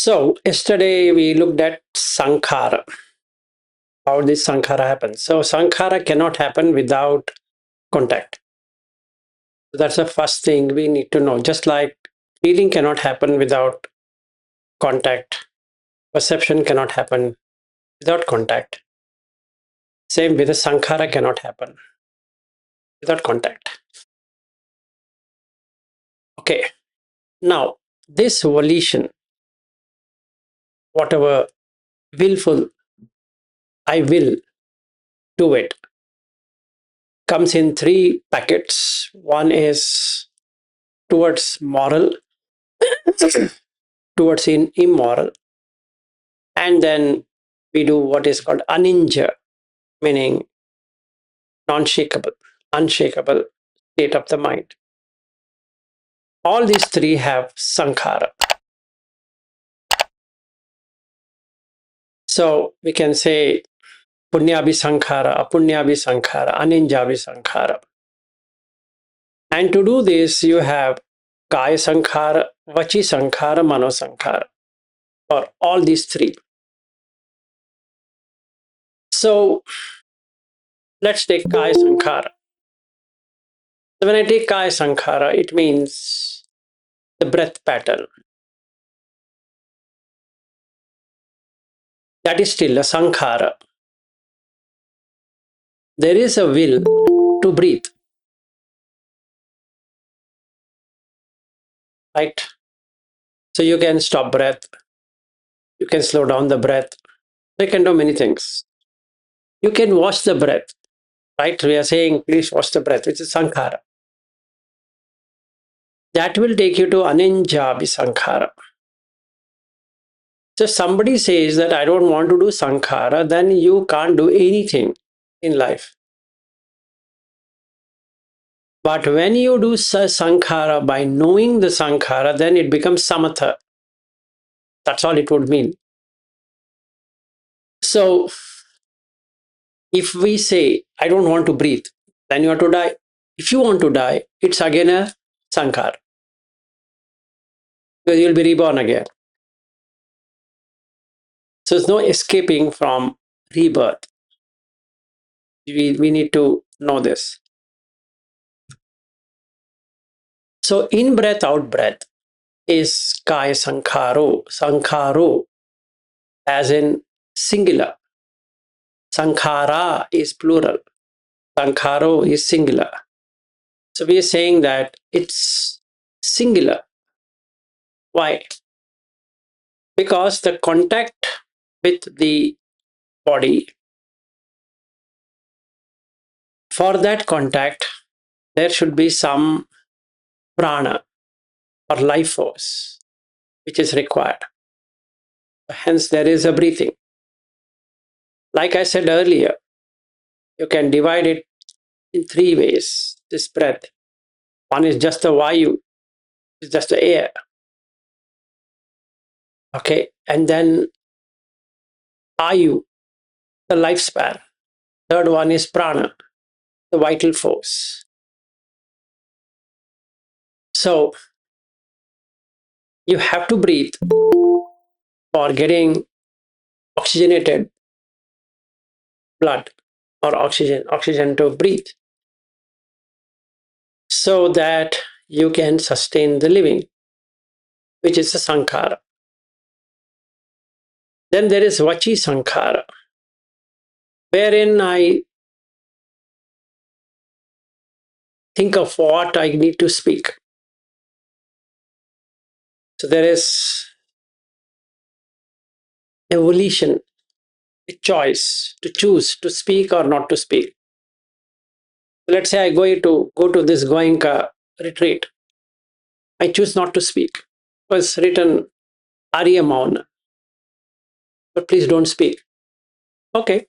So yesterday we looked at sankhāra, how this sankhāra happens. So sankhāra cannot happen without contact. So that's the first thing we need to know. Just like feeling cannot happen without contact, perception cannot happen without contact. Same with the sankhāra cannot happen without contact. Okay, now this volition, whatever willful, I will do it, comes in three packets. One is towards moral, towards immoral, and then we do what is called aninja, meaning non-shakable, unshakable state of the mind. All these three have sankhāra. So we can say punyabhi sankhāra, apunyabhi sankhāra, aninjabhi sankhāra. And to do this, you have kaya sankhāra, vachi sankhāra, mano sankhāra, or all these three. So let's take kaya sankhāra. So when I take kaya sankhāra, it means the breath pattern. That is still a sankhāra. There is a will to breathe, right? So you can stop breath, you can slow down the breath, you can do many things. You can watch the breath, right? We are saying, please watch the breath, which is sankhāra. That will take you to aninjabhi sankhāra. So somebody says that I don't want to do sankhāra, then you can't do anything in life. But when you do sankhāra by knowing the sankhāra, then it becomes samatha. That's all it would mean. So if we say, I don't want to breathe, then you have to die. If you want to die, it's again a sankhāra. Because you'll be reborn again. So there's no escaping from rebirth. We need to know this. So in breath, out breath is kaya sankhāro. Sankhāro as in singular. Sankhāra is plural. Sankhāro is singular. So we are saying that it's singular. Why? Because the contact with the body, for that contact, there should be some prana or life force which is required. Hence, there is a breathing. Like I said earlier, you can divide it in three ways, this breath. One is just the vayu, it's just the air. Okay, and then ayu, the lifespan. Third one is prana, the vital force. So you have to breathe for getting oxygenated blood or oxygen to breathe, so that you can sustain the living, which is a sankhāra. Then there is vachi sankhāra, wherein I think of what I need to speak. So there is a volition, a choice to choose to speak or not to speak. Let's say I go to this Goenka retreat. I choose not to speak. It was written Arya Mauna, but please don't speak. Okay,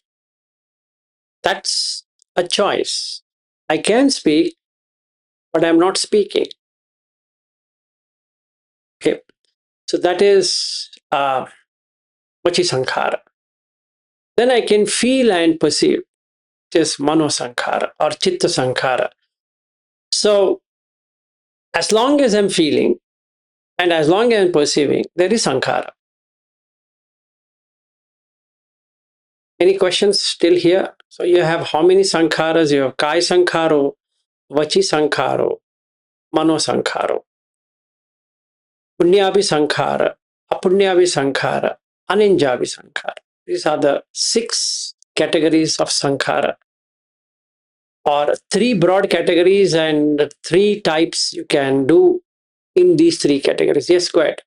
that's a choice. I can speak, but I'm not speaking. Okay, so that is vachi sankhāra. Then I can feel and perceive. It is mano sankhāra or chitta sankhāra. So as long as I'm feeling and as long as I'm perceiving, there is sankhāra. Any questions still here? So you have how many sankharas? You have Kaya sankharo, Vachi sankharo, Mano sankharo, Punyabhi sankhara, Apunyabhi sankhara, Aninjabi sankhara. These are the 6 categories of sankhara, or 3 broad categories and 3 types you can do in these 3 categories. Yes, go ahead.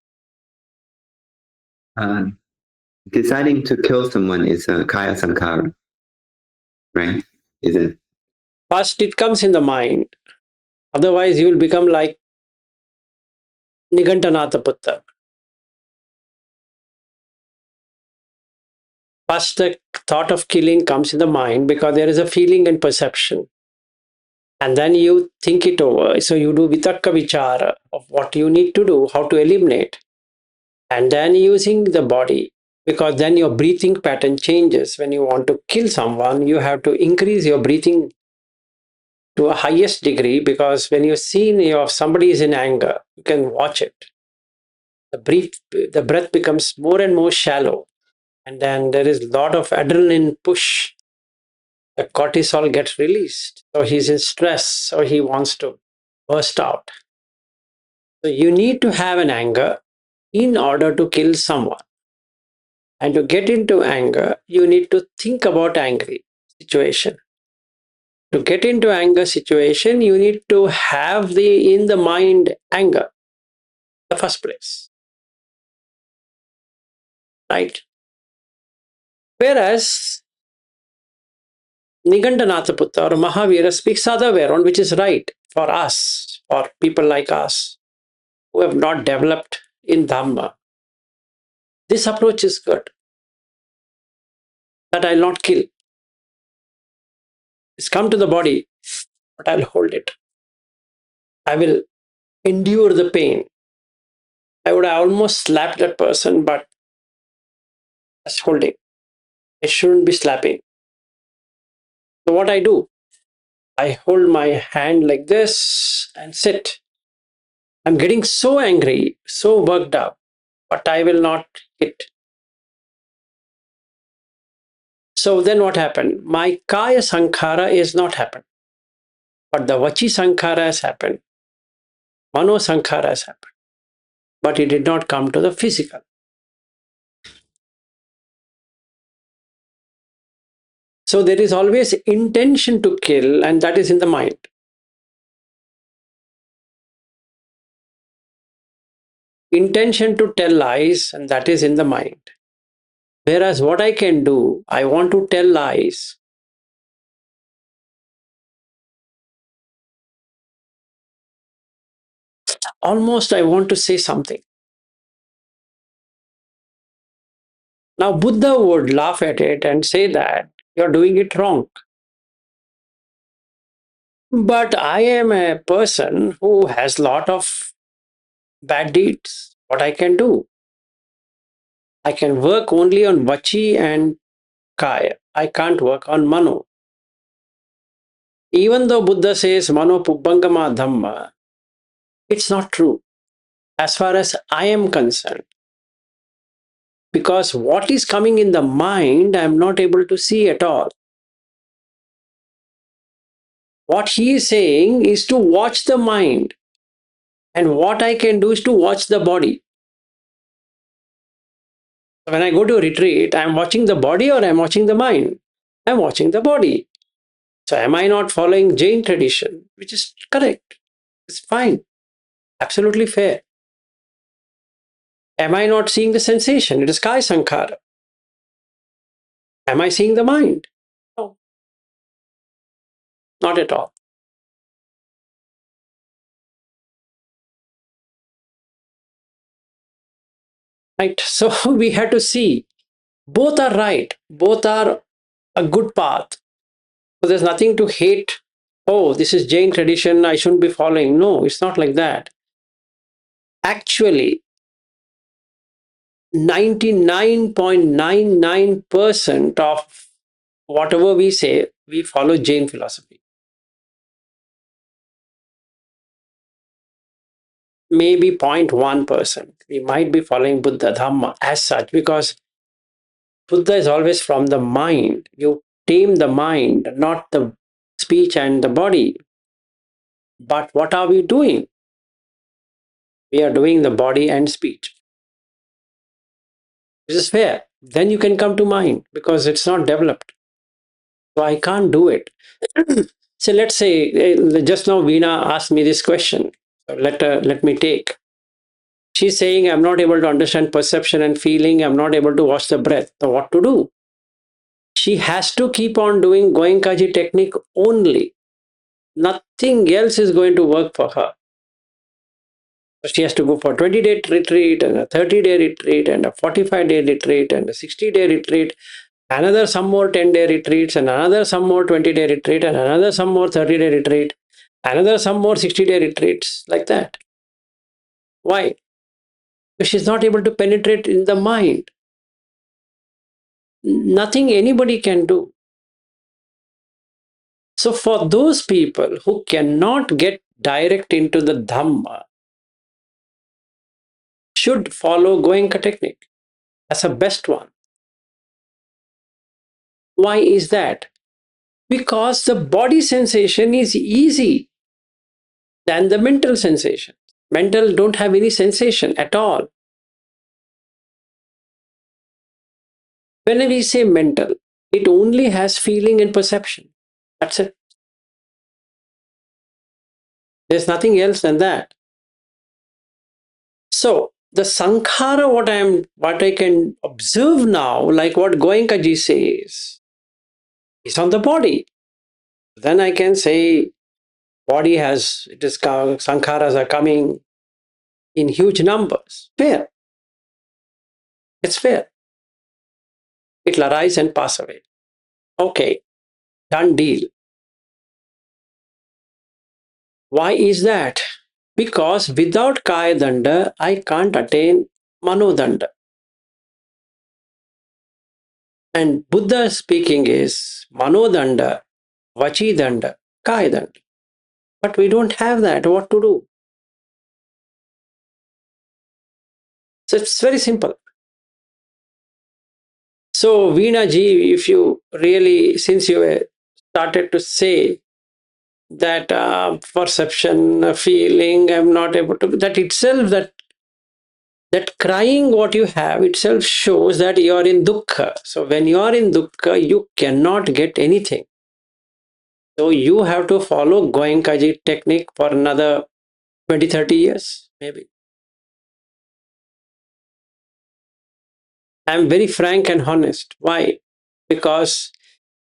Deciding to kill someone is a kaya sankhara, right? Is it? First, it comes in the mind. Otherwise, you will become like Nigantanatha Putta. First, the thought of killing comes in the mind because there is a feeling and perception. And then you think it over. So you do vitakka vichara of what you need to do, how to eliminate. And then using the body, because then your breathing pattern changes. When you want to kill someone, you have to increase your breathing to a highest degree, because when you see somebody is in anger, you can watch it. The breath becomes more and more shallow. And then there is a lot of adrenaline push. The cortisol gets released. So he's in stress. So he wants to burst out. So you need to have an anger in order to kill someone. And to get into anger, you need to think about angry situation. To get into anger situation, you need to have in the mind anger in the first place. Right? Whereas Nigantanatha Putta or Mahavira speaks other way around, which is right for us, for people like us who have not developed in Dhamma. This approach is good. That I'll not kill. It's come to the body, but I'll hold it. I will endure the pain. I would have almost slapped that person, but just holding. I shouldn't be slapping. So what I do, I hold my hand like this and sit. I'm getting so angry, so worked up, but I will not hit. So then what happened? My Kaya sankhāra is not happened, but the Vachi sankhāra has happened. Mano sankhāra has happened, but it did not come to the physical. So there is always intention to kill, and that is in the mind. Intention to tell lies, and that is in the mind. Whereas what I can do, I want to tell lies. Almost I want to say something. Now Buddha would laugh at it and say that you're doing it wrong. But I am a person who has a lot of bad deeds. What I can do? I can work only on Vachi and Kaya. I can't work on Mano. Even though Buddha says Mano Pubbangama Dhamma, it's not true as far as I am concerned. Because what is coming in the mind, I am not able to see at all. What he is saying is to watch the mind. And what I can do is to watch the body. When I go to a retreat, I'm watching the body or I'm watching the mind? I'm watching the body. So am I not following Jain tradition? Which is correct. It's fine. Absolutely fair. Am I not seeing the sensation? It is Kaya sankhāra. Am I seeing the mind? No. Not at all. Right? So we have to see both are right. Both are a good path. So there's nothing to hate. Oh, this is Jain tradition, I shouldn't be following. No, it's not like that. Actually, 99.99% of whatever we say, we follow Jain philosophy. Maybe 0.1%. We might be following Buddha Dhamma as such, because Buddha is always from the mind. You tame the mind, not the speech and the body. But what are we doing? We are doing the body and speech. This is fair. Then you can come to mind because it's not developed. So I can't do it. So let's say just now Veena asked me this question. So let me take. She's saying I'm not able to understand perception and feeling. I'm not able to watch the breath. So what to do? She has to keep on doing Goenkaji technique only. Nothing else is going to work for her. So she has to go for a 20-day retreat and a 30-day retreat and a 45-day retreat and a 60-day retreat, another some more 10-day retreats and another some more 20-day retreat and another some more 30-day retreat, another some more 60-day retreats, like that. Why? Because she's not able to penetrate in the mind. Nothing anybody can do. So for those people who cannot get direct into the Dhamma, should follow Goenka technique as a best one. Why is that? Because the body sensation is easy than the mental sensation. Mental don't have any sensation at all. When we say mental, it only has feeling and perception. That's it. There's nothing else than that. So the sankhāra, what I can observe now, like what Goenkaji says, is on the body. Then I can say body has, it is sankharas are coming in huge numbers. Fair. It's fair. It'll arise and pass away. Okay, done deal. Why is that? Because without Kaya Danda, I can't attain Mano Danda. And Buddha speaking is Mano Danda, Vachi Danda, Kaya Danda. But we don't have that. What to do? So it's very simple. So Veena ji, if you really, since you started to say that perception, feeling, I'm not able to, that itself, that crying what you have itself shows that you are in dukkha. So when you are in dukkha, you cannot get anything. So you have to follow Goenkaji technique for another 20, 30 years, maybe. I'm very frank and honest. Why? Because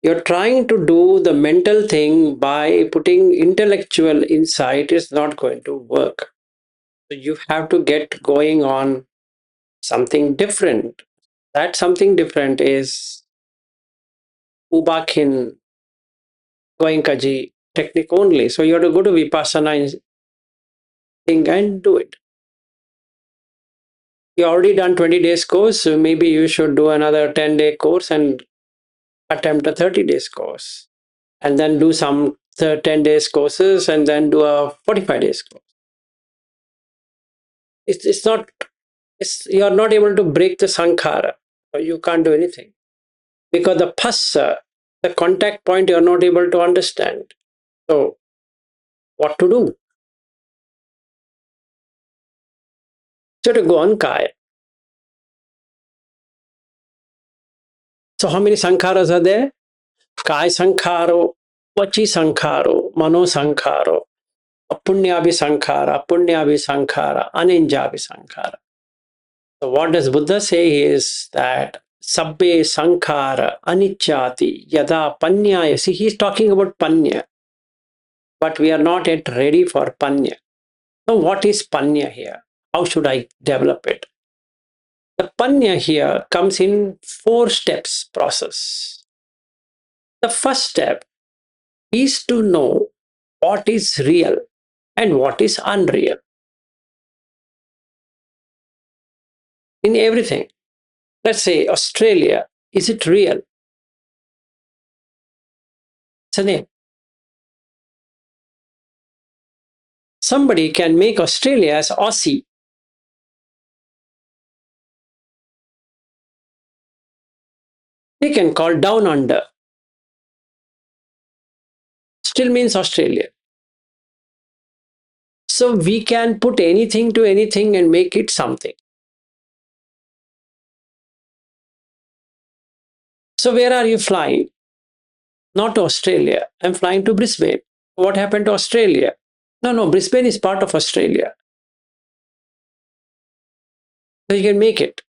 you're trying to do the mental thing by putting intellectual insight is not going to work. So you have to get going on something different. That something different is Ubakin Goenkaji technique only. So you have to go to Vipassana thing and do it. You already done 20 days course, so maybe you should do another 10-day course and attempt a 30 days course. And then do some 10 days courses and then do a 45 days course. It's not, you're not able to break the sankhāra. You can't do anything. Because the phassa, the contact point, you're not able to understand. So what to do? So to go on kaya. So how many sankharas are there? Kaya sankharo, vachi sankharo, mano sankharo, punyabhi sankhara, punyabhi sankhara, aninjabhi sankhara. So what does Buddha say is that sabbe sankhara anicchati yada panyaya. See, he's talking about panya, but we are not yet ready for panya. So what is panya here? How should I develop it? The panya here comes in 4 steps process. The first step is to know what is real and what is unreal in everything. Let's say Australia, is it real? It's a name. Somebody can make Australia as Aussie. We can call down under. Still means Australia. So we can put anything to anything and make it something. So where are you flying? Not to Australia. I'm flying to Brisbane. What happened to Australia? No, Brisbane is part of Australia. So you can make it.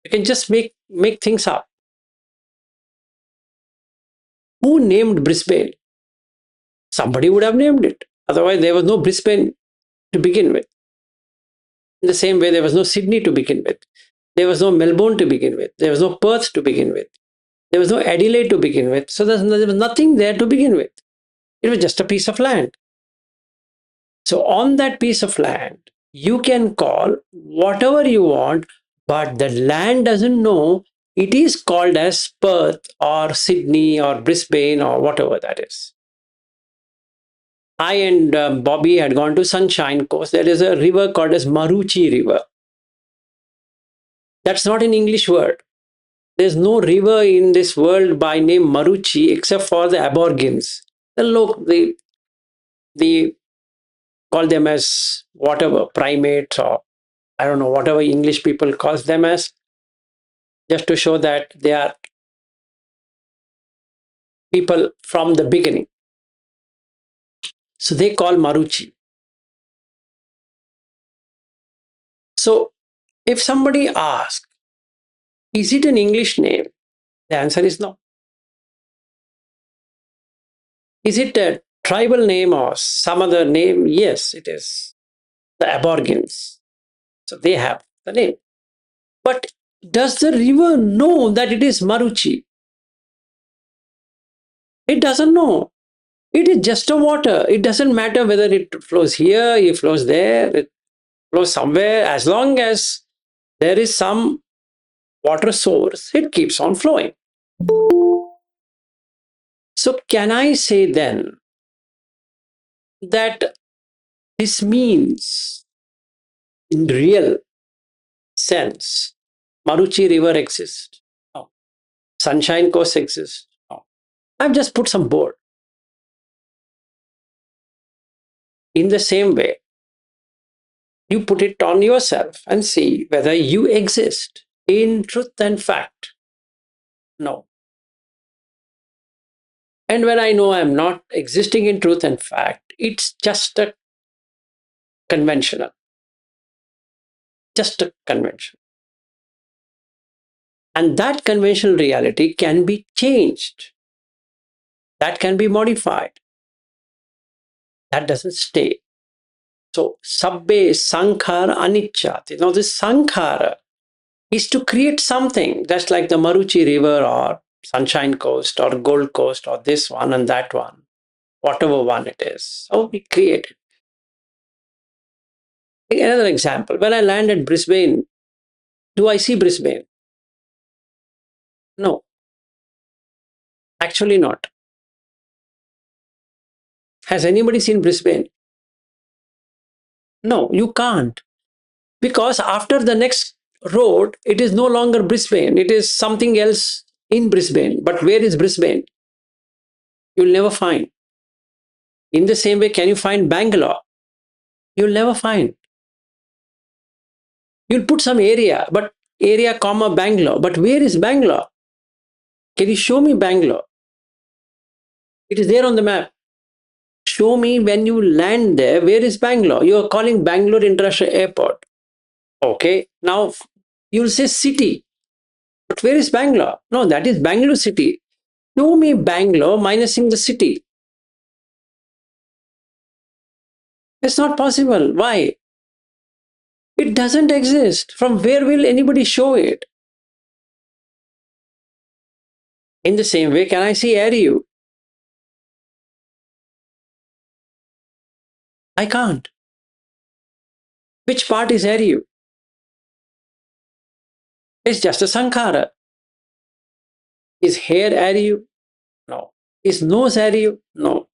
You can just make things up. Who named Brisbane? Somebody would have named it. Otherwise, there was no Brisbane to begin with. In the same way, there was no Sydney to begin with. There was no Melbourne to begin with. There was no Perth to begin with. There was no Adelaide to begin with. So there was nothing there to begin with. It was just a piece of land. So on that piece of land, you can call whatever you want, but the land doesn't know it is called as Perth or Sydney or Brisbane or whatever that is. I and Bobby had gone to Sunshine Coast. There is a river called as Maruchi River. That's not an English word. There's no river in this world by name Maruchi except for the Aborigines. They call them as whatever, primates, or I don't know, whatever English people calls them as, just to show that they are people from the beginning. So they call Maruchi. So if somebody asks, is it an English name? The answer is no. Is it a tribal name or some other name? Yes, it is. The Aborigines. So they have the name. But does the river know that it is Maruchi? It doesn't know. It is just a water. It doesn't matter whether it flows here, it flows there, it flows somewhere. As long as there is some water source, it keeps on flowing. So can I say then that this means in real sense, Maruchi River exists? No. Sunshine Coast exists? No. I've just put some board. In the same way, you put it on yourself and see whether you exist in truth and fact. No. And when I know I'm not existing in truth and fact, it's just a conventional. Just a convention. And that conventional reality can be changed. That can be modified. That doesn't stay. So, sabbe sankhāra anicchati. Now, this sankhāra is to create something, just like the Maruchi River or Sunshine Coast or Gold Coast or this one and that one, whatever one it is. So, we create it. Another example, when I land at Brisbane, do I see Brisbane? No, actually not. Has anybody seen Brisbane? No, you can't. Because after the next road, it is no longer Brisbane. It is something else in Brisbane. But where is Brisbane? You'll never find. In the same way, can you find Bangalore? You'll never find. You'll put some area, but area comma Bangalore. But where is Bangalore? Can you show me Bangalore? It is there on the map. Show me when you land there, where is Bangalore? You are calling Bangalore International Airport. Okay, now you'll say city. But where is Bangalore? No, that is Bangalore city. Show me Bangalore minusing the city. It's not possible. Why? It doesn't exist. From where will anybody show it? In the same way, can I see Ariu? I can't. Which part is Ariu? It's just a sankhāra. Is hair Ariu? No. Is nose Ariu? No.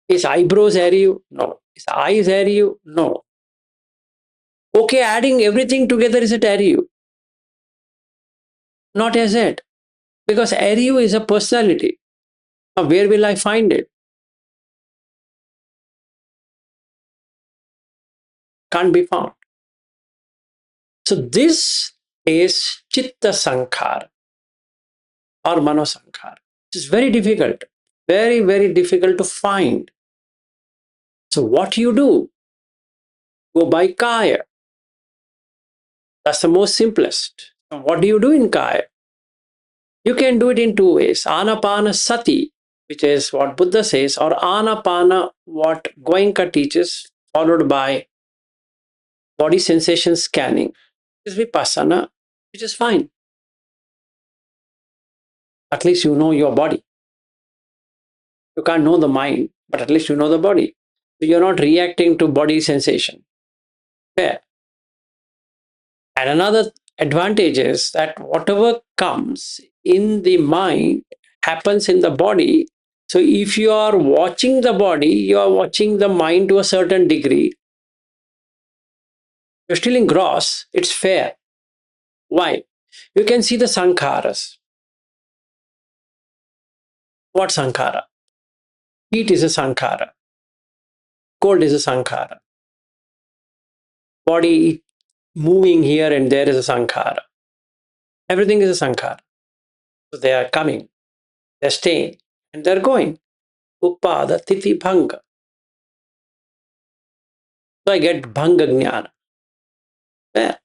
Is eyebrows Ariu? No. Is eyes Ariu? No. Okay, adding everything together, is it Ariu? Not as yet. Because Ariu is a personality. Now, where will I find it? Can't be found. So this is Chitta Sankhāra or Mano Sankhāra. It's very difficult, very, very difficult to find. So what you do? Go by Kaya. That's the most simplest. What do you do in Kaya? You can do it in two ways. Anapana Sati, which is what Buddha says, or Anapana, what Goenka teaches, followed by body sensation scanning. This is Vipassana, which is fine. At least you know your body. You can't know the mind, but at least you know the body. So you're not reacting to body sensation. Fair. And another advantage is that whatever comes in the mind happens in the body. So if you are watching the body, you are watching the mind to a certain degree. You're still in gross, it's fair. Why? You can see the sankharas. What sankhara? Heat is a sankhara. Cold is a sankhara. Body moving here and there is a sankhara. Everything is a sankhara. So they are coming, they're staying, and they're going. Upada Tithi Bhanga. So I get Bhanga Jnana. Yeah.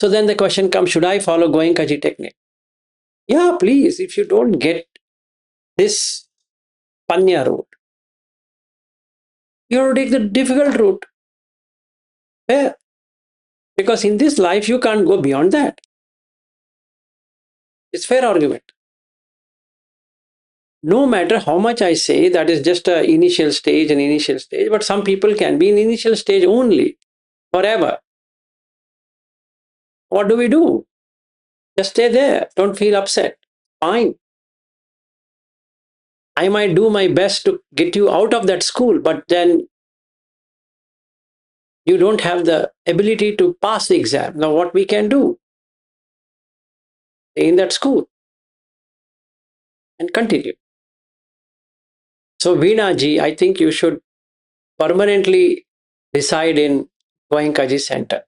So then the question comes, should I follow Goenkaji technique? Yeah, please. If you don't get this Panya route, you have to take the difficult route. Yeah. Because in this life, you can't go beyond that. It's fair argument. No matter how much I say, that is just an initial stage, but some people can be in initial stage only, forever. What do we do? Just stay there. Don't feel upset. Fine. I might do my best to get you out of that school, but then you don't have the ability to pass the exam. Now, what we can do? Stay in that school and continue. So, Veena ji, I think you should permanently reside in Goenkaji Center.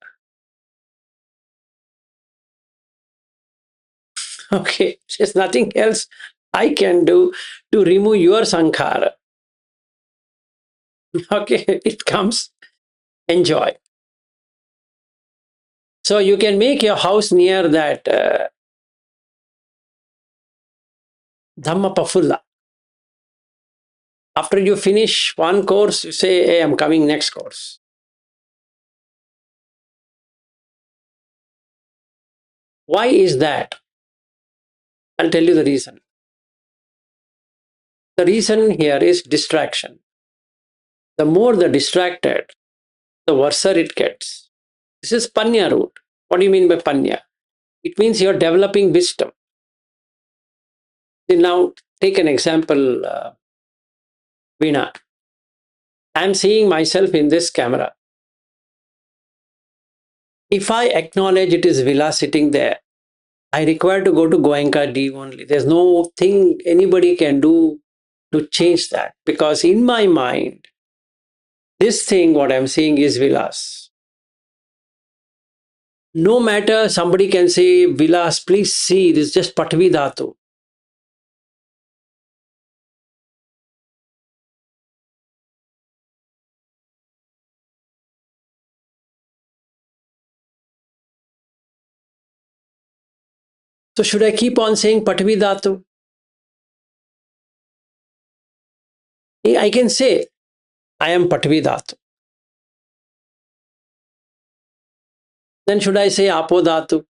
Okay, there's nothing else I can do to remove your sankhara. Okay, it comes, enjoy. So you can make your house near that Dhammapafulla. After you finish one course, you say, hey, I'm coming next course. Why is that? I'll tell you the reason. The reason here is distraction. The more the distracted, the worse it gets. This is Panya route. What do you mean by Panya? It means you're developing wisdom. Now, take an example, Veena. I'm seeing myself in this camera. If I acknowledge it is Vila sitting there, I require to go to Goenka D only. There's no thing anybody can do to change that, because in my mind, this thing, what I'm seeing is Vilas. No matter, somebody can say, Vilas, please see, this is just Patvi Dhatu. So should I keep on saying Patvi Dhatu? I can say, I am Patvi Dhatu. Then should I say Apo Dhatu?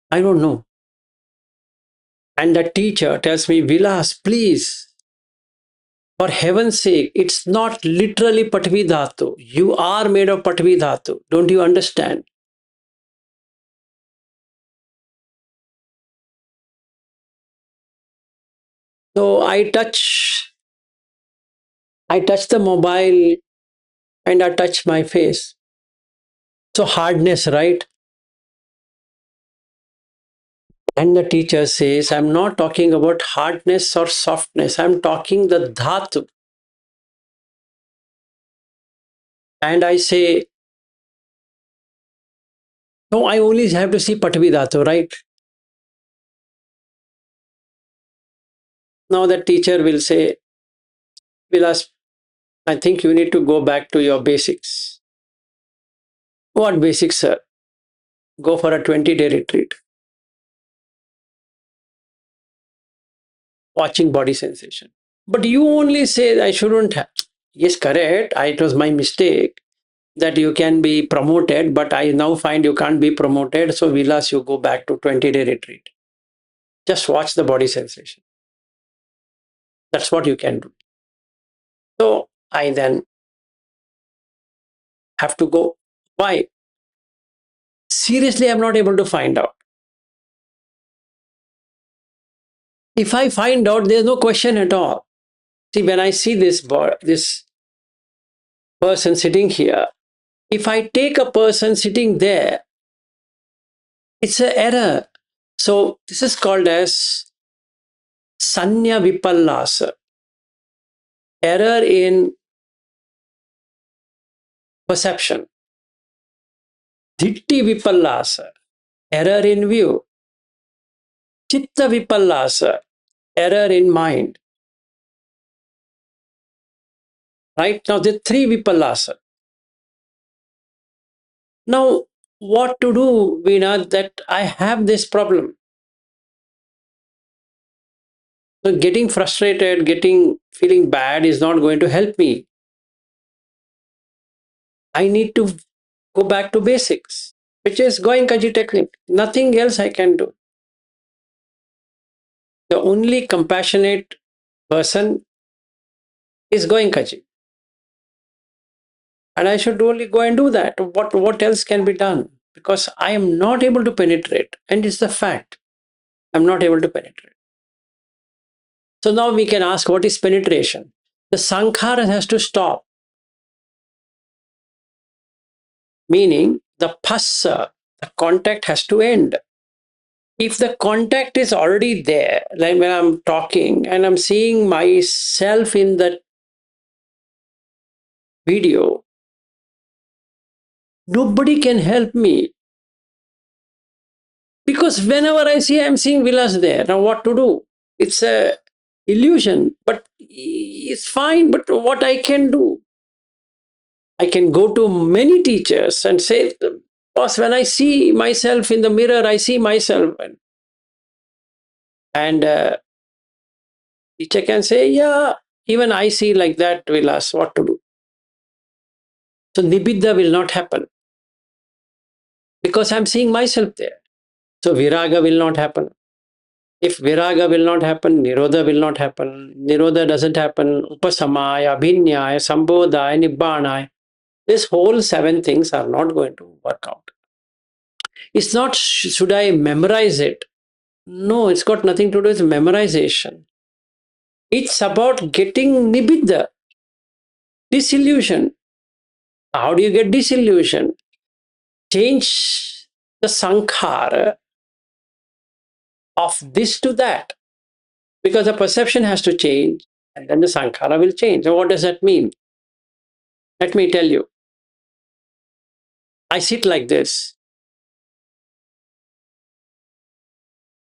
I don't know. And the teacher tells me, Vilas, please, for heaven's sake, it's not literally Patvi Dhatu. You are made of Patvi Dhatu. Don't you understand? So I touch the mobile and I touch my face. So hardness, right? And the teacher says, I'm not talking about hardness or softness. I'm talking the dhatu. And I say, no, I only have to see Patvi dhatu, right? Now the teacher will say, Vilas, I think you need to go back to your basics. What basics, sir? Go for a 20-day retreat. Watching body sensation. But you only say I shouldn't have. Yes, correct. It was my mistake that you can be promoted, but I now find you can't be promoted. So, Vilas, you go back to 20-day retreat. Just watch the body sensation. That's what you can do. So, I then have to go. Why? Seriously, I'm not able to find out. If I find out, there's no question at all. See, when I see this person sitting here, if I take a person sitting there, it's an error. So this is called as sanya vipallasa, error in perception. Dhitti vipallasa, error in view. Chitta vipallasa, error in mind. Right now, the three vipallasa. Now, what to do, Veena, that I have this problem? So getting frustrated, feeling bad is not going to help me. I need to go back to basics, which is Goenkaji technique. Nothing else I can do. The only compassionate person is Goenkaji. And I should only go and do that. What else can be done? Because I am not able to penetrate. And it's the fact. I'm not able to penetrate. So now we can ask, what is penetration? The sankhāra has to stop. Meaning the phassa, the contact has to end. If the contact is already there, like when I'm talking and I'm seeing myself in that video, nobody can help me. Because whenever I see, I'm seeing Vilas there. Now what to do? It's a illusion, but it's fine. But what I can do? I can go to many teachers and say, boss, when I see myself in the mirror, I see myself. And teacher can say, yeah, even I see like that, Vilas, what to do? So Nibbida will not happen because I'm seeing myself there. So Viraga will not happen. If Viraga will not happen, Nirodha will not happen. Nirodha doesn't happen. Upasamaya, Abhinyaya, Sambodhaya, Nibbanaya. This whole seven things are not going to work out. It's not should I memorize it? No, it's got nothing to do with memorization. It's about getting Nibbida, disillusion. How do you get disillusion? Change the sankhāra of this to that. Because the perception has to change and then the sankhāra will change. So what does that mean? Let me tell you. I sit like this,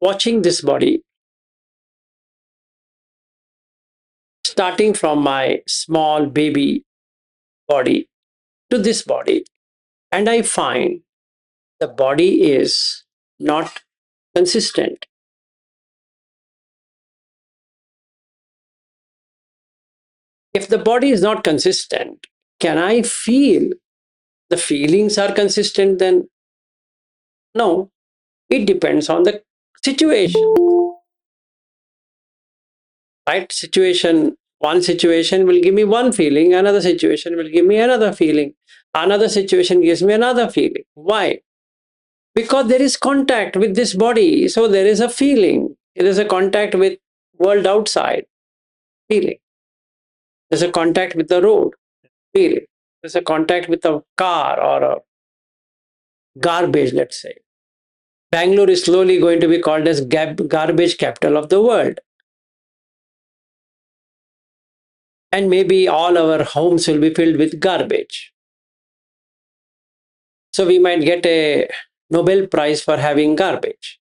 watching this body, starting from my small baby body to this body, and I find the body is not consistent. If the body is not consistent, can I feel the feelings are consistent then? No, it depends on the situation. Right? One situation will give me one feeling, another situation will give me another feeling, another situation gives me another feeling. Why? Because there is contact with this body, so there is a feeling. There is a contact with world outside, feeling. There's a contact with the road, feeling. There's a contact with a car or a garbage, let's say. Bangalore is slowly going to be called as garbage capital of the world. And maybe all our homes will be filled with garbage. So we might get a Nobel Prize for having garbage.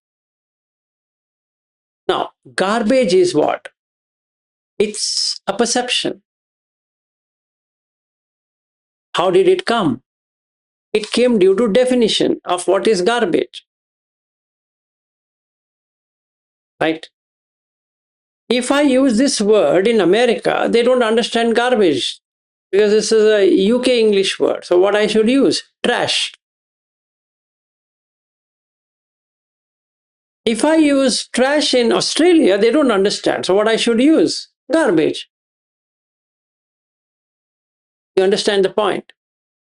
Now, garbage is what? It's a perception. How did it come? It came due to definition of what is garbage. Right? If I use this word in America, they don't understand garbage because this is a UK English word. So what I should use? Trash. If I use trash in Australia, they don't understand. So what I should use? Garbage. You understand the point?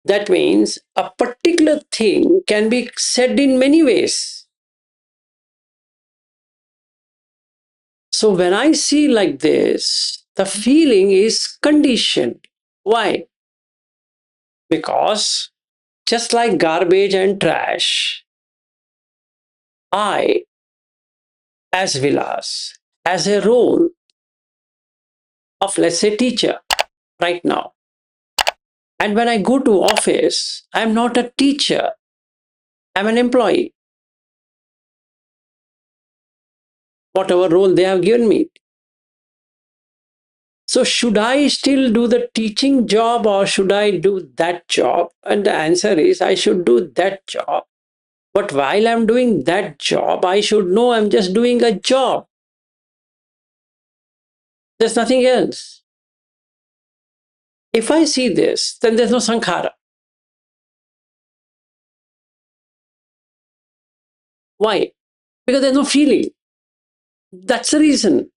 That means a particular thing can be said in many ways. So when I see like this, the feeling is conditioned. Why? Because just like garbage and trash, I, as Vilas, has a role of, let's say, teacher right now. And when I go to office, I'm not a teacher, I'm an employee. Whatever role they have given me. So should I still do the teaching job or should I do that job? And the answer is I should do that job. But while I'm doing that job, I should know I'm just doing a job. There's nothing else. If I see this, then there's no sankhāra. Why? Because there's no feeling. That's the reason.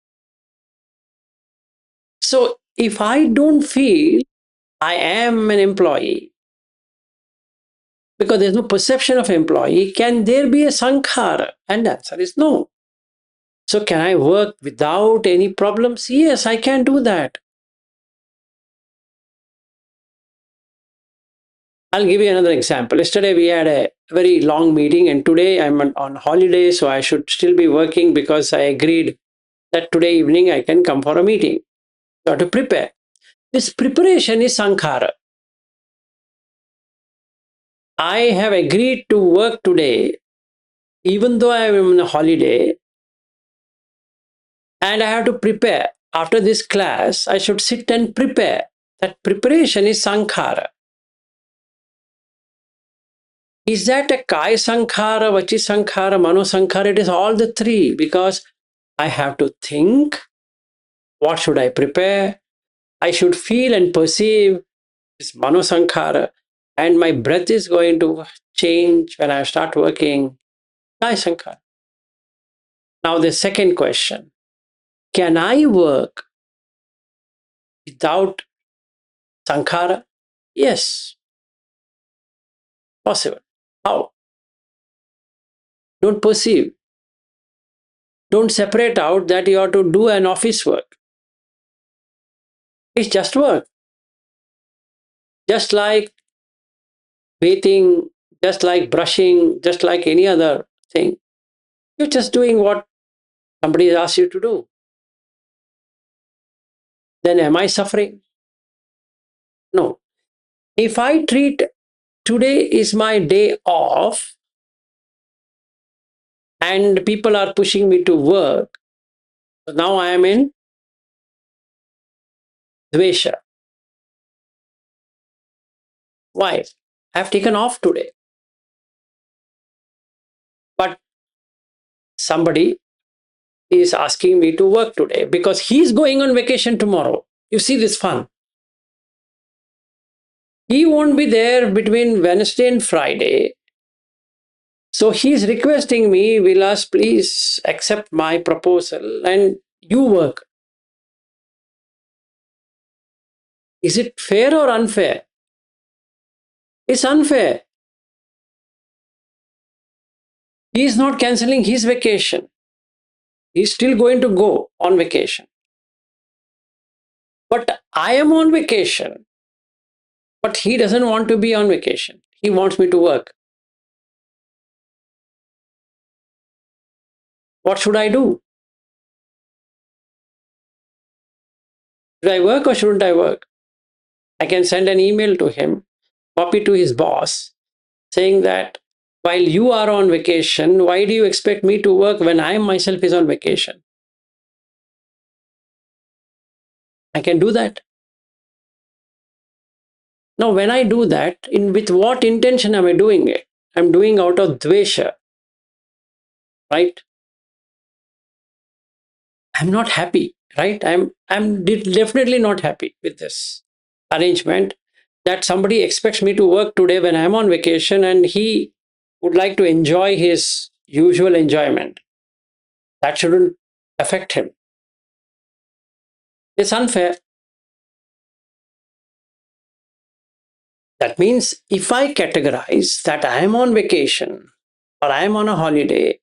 So if I don't feel I am an employee, because there's no perception of employee, can there be a sankhāra? And the answer is no. So can I work without any problems? Yes, I can do that. I'll give you another example. Yesterday we had a very long meeting and today I'm on holiday, so I should still be working because I agreed that today evening I can come for a meeting. So I have to prepare. This preparation is sankhāra. I have agreed to work today, even though I am on a holiday, and I have to prepare. After this class, I should sit and prepare. That preparation is sankhāra. Is that a kaya sankhāra, vachi sankhāra, mano sankhāra? It is all the three because I have to think, what should I prepare? I should feel and perceive this mano sankhāra, and my breath is going to change when I start working. Kaya sankhāra. Now the second question, can I work without sankhāra? Yes, possible. How? Don't perceive. Don't separate out that you have to do an office work. It's just work. Just like bathing, just like brushing, just like any other thing. You're just doing what somebody has asked you to do. Then am I suffering? No. If I treat today is my day off and people are pushing me to work, so now I am in dvesha. Why? I have taken off today. But somebody is asking me to work today because he's going on vacation tomorrow. You see this fun. He won't be there between Wednesday and Friday. So he's requesting me, Vilas, please accept my proposal and you work. Is it fair or unfair? It's unfair. He is not cancelling his vacation. He's still going to go on vacation. But I am on vacation. But he doesn't want to be on vacation. He wants me to work. What should I do? Should I work or shouldn't I work? I can send an email to him, copy to his boss, saying that while you are on vacation, why do you expect me to work when I myself is on vacation? I can do that. Now, when I do that, with what intention am I doing it? I'm doing out of dvesha, right? I'm not happy, right? I'm definitely not happy with this arrangement that somebody expects me to work today when I'm on vacation and he would like to enjoy his usual enjoyment. That shouldn't affect him. It's unfair. That means if I categorize that I am on vacation or I am on a holiday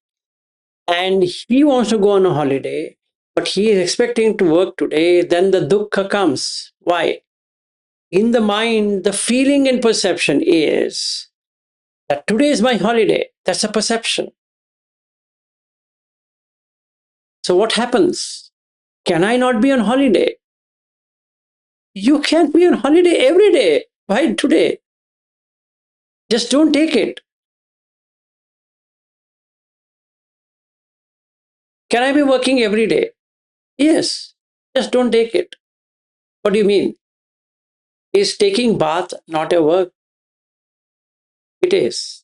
and he wants to go on a holiday, but he is expecting to work today, then the dukkha comes. Why? In the mind, the feeling and perception is that today is my holiday. That's a perception. So what happens? Can I not be on holiday? You can't be on holiday every day. Why today? Just don't take it. Can I be working every day? Yes. Just don't take it. What do you mean? Is taking bath not a work? It is.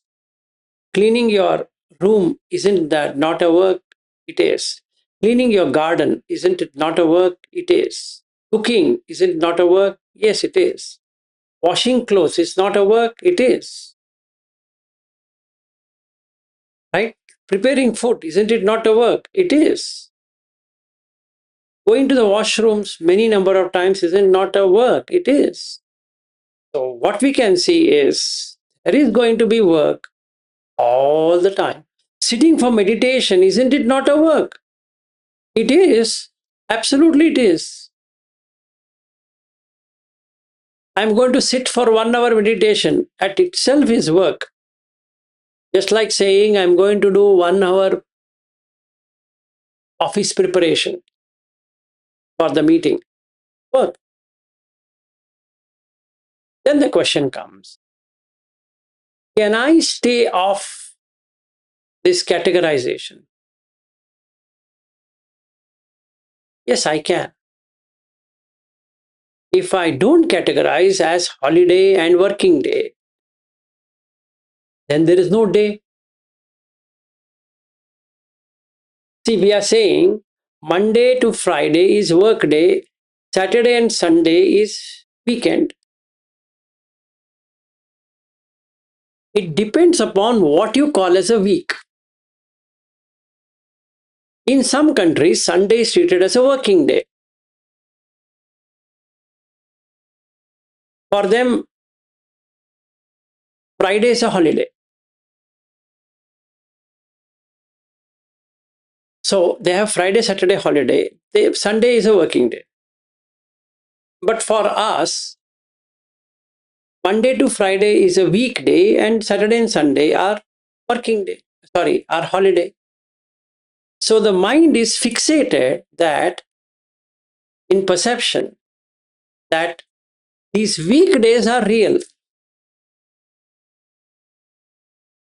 Cleaning your room, isn't that not a work? It is. Cleaning your garden, isn't it not a work? It is. Cooking, is it not a work? Yes, it is. Washing clothes is not a work? It is. Right? Preparing food, isn't it not a work? It is. Going to the washrooms many number of times isn't not a work? It is. So what we can see is there is going to be work all the time. Sitting for meditation, isn't it not a work? It is. Absolutely, it is. I'm going to sit for 1 hour meditation. At itself is work. Just like saying I'm going to do 1 hour office preparation for the meeting. Work. Then the question comes, can I stay off this categorization? Yes, I can. If I don't categorize as holiday and working day, then there is no day. See, we are saying Monday to Friday is work day, Saturday and Sunday is weekend. It depends upon what you call as a week. In some countries, Sunday is treated as a working day. For them, Friday is a holiday. So they have Friday, Saturday holiday. Sunday is a working day. But for us, Monday to Friday is a weekday and Saturday and Sunday are working day. Sorry, are holiday. So the mind is fixated that in perception that these weekdays are real.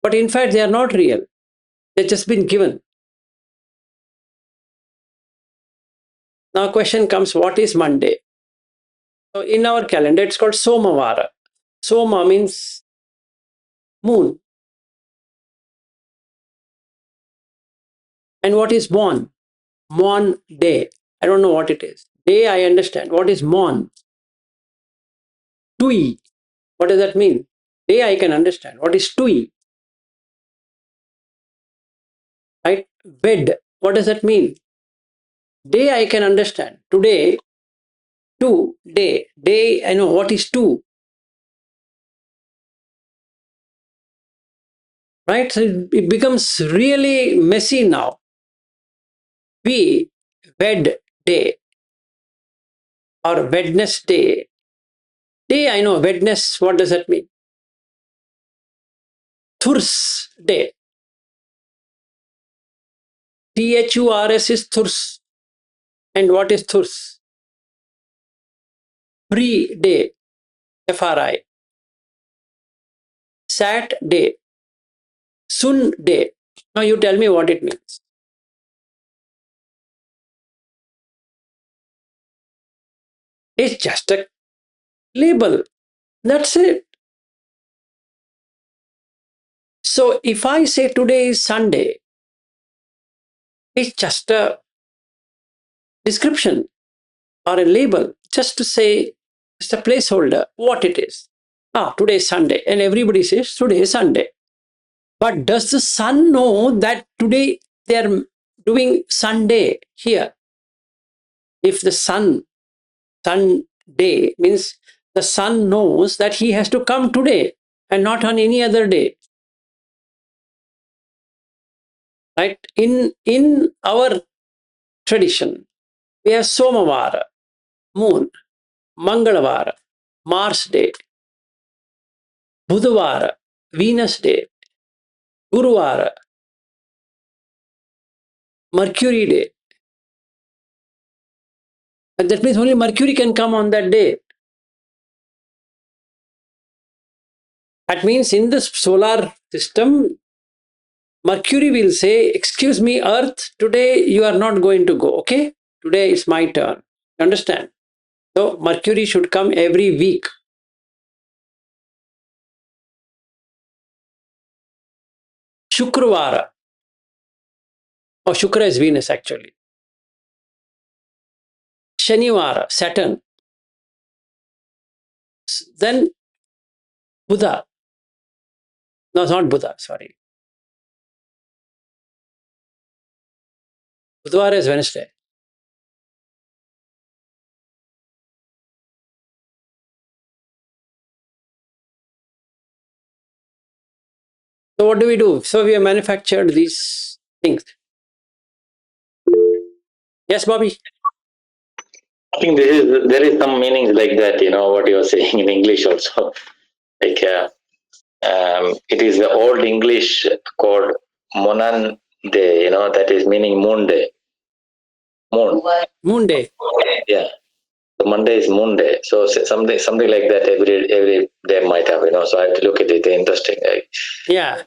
But in fact, they are not real. They've just been given. Now question comes, what is Monday? So in our calendar, it's called Somavara. Soma means moon. And what is Mon? Mon day. I don't know what it is. Day I understand. What is Mon? Tui. What does that mean? Day I can understand. What is Tui? Right? Ved. What does that mean? Day I can understand. Today, two, day. Day I know. What is two? Right? So it becomes really messy now. We, Ved day or Wednesday. Day I know. Wednesday. What does that mean? Thursday. THURS is thurs. And what is thurs? Free day, FRI. Sat day, sun day. Now you tell me what it means. It's just a label. That's it. So if I say today is Sunday, it's just a description or a label, just to say, just a placeholder, what it is. Today is Sunday, and everybody says today is Sunday. But does the sun know that today they are doing Sunday here? If the sun day means the sun knows that he has to come today and not on any other day. Right? In our tradition, we have Somavara, moon, Mangalavara, Mars day, Budhavara, Venus day, Guruvara, Mercury day. And that means only Mercury can come on that day. That means in the solar system, Mercury will say, excuse me, Earth, today you are not going to go, okay? Today is my turn. Understand? So Mercury should come every week. Shukravara. Oh, Shukra is Venus actually. Shanivara, Saturn. Then Buddha. No, it's not Buddha, sorry. Budhvara is Wednesday. So what do we do? So we have manufactured these things. Yes, Bobby? I think there is some meanings like that, what you're saying in English also. Like it is the old English called Monan Day, that is meaning moon day. Moon. Moon day. Yeah. So Monday is moon day. So something like that every day might have, So I have to look at it. Interesting. Yeah.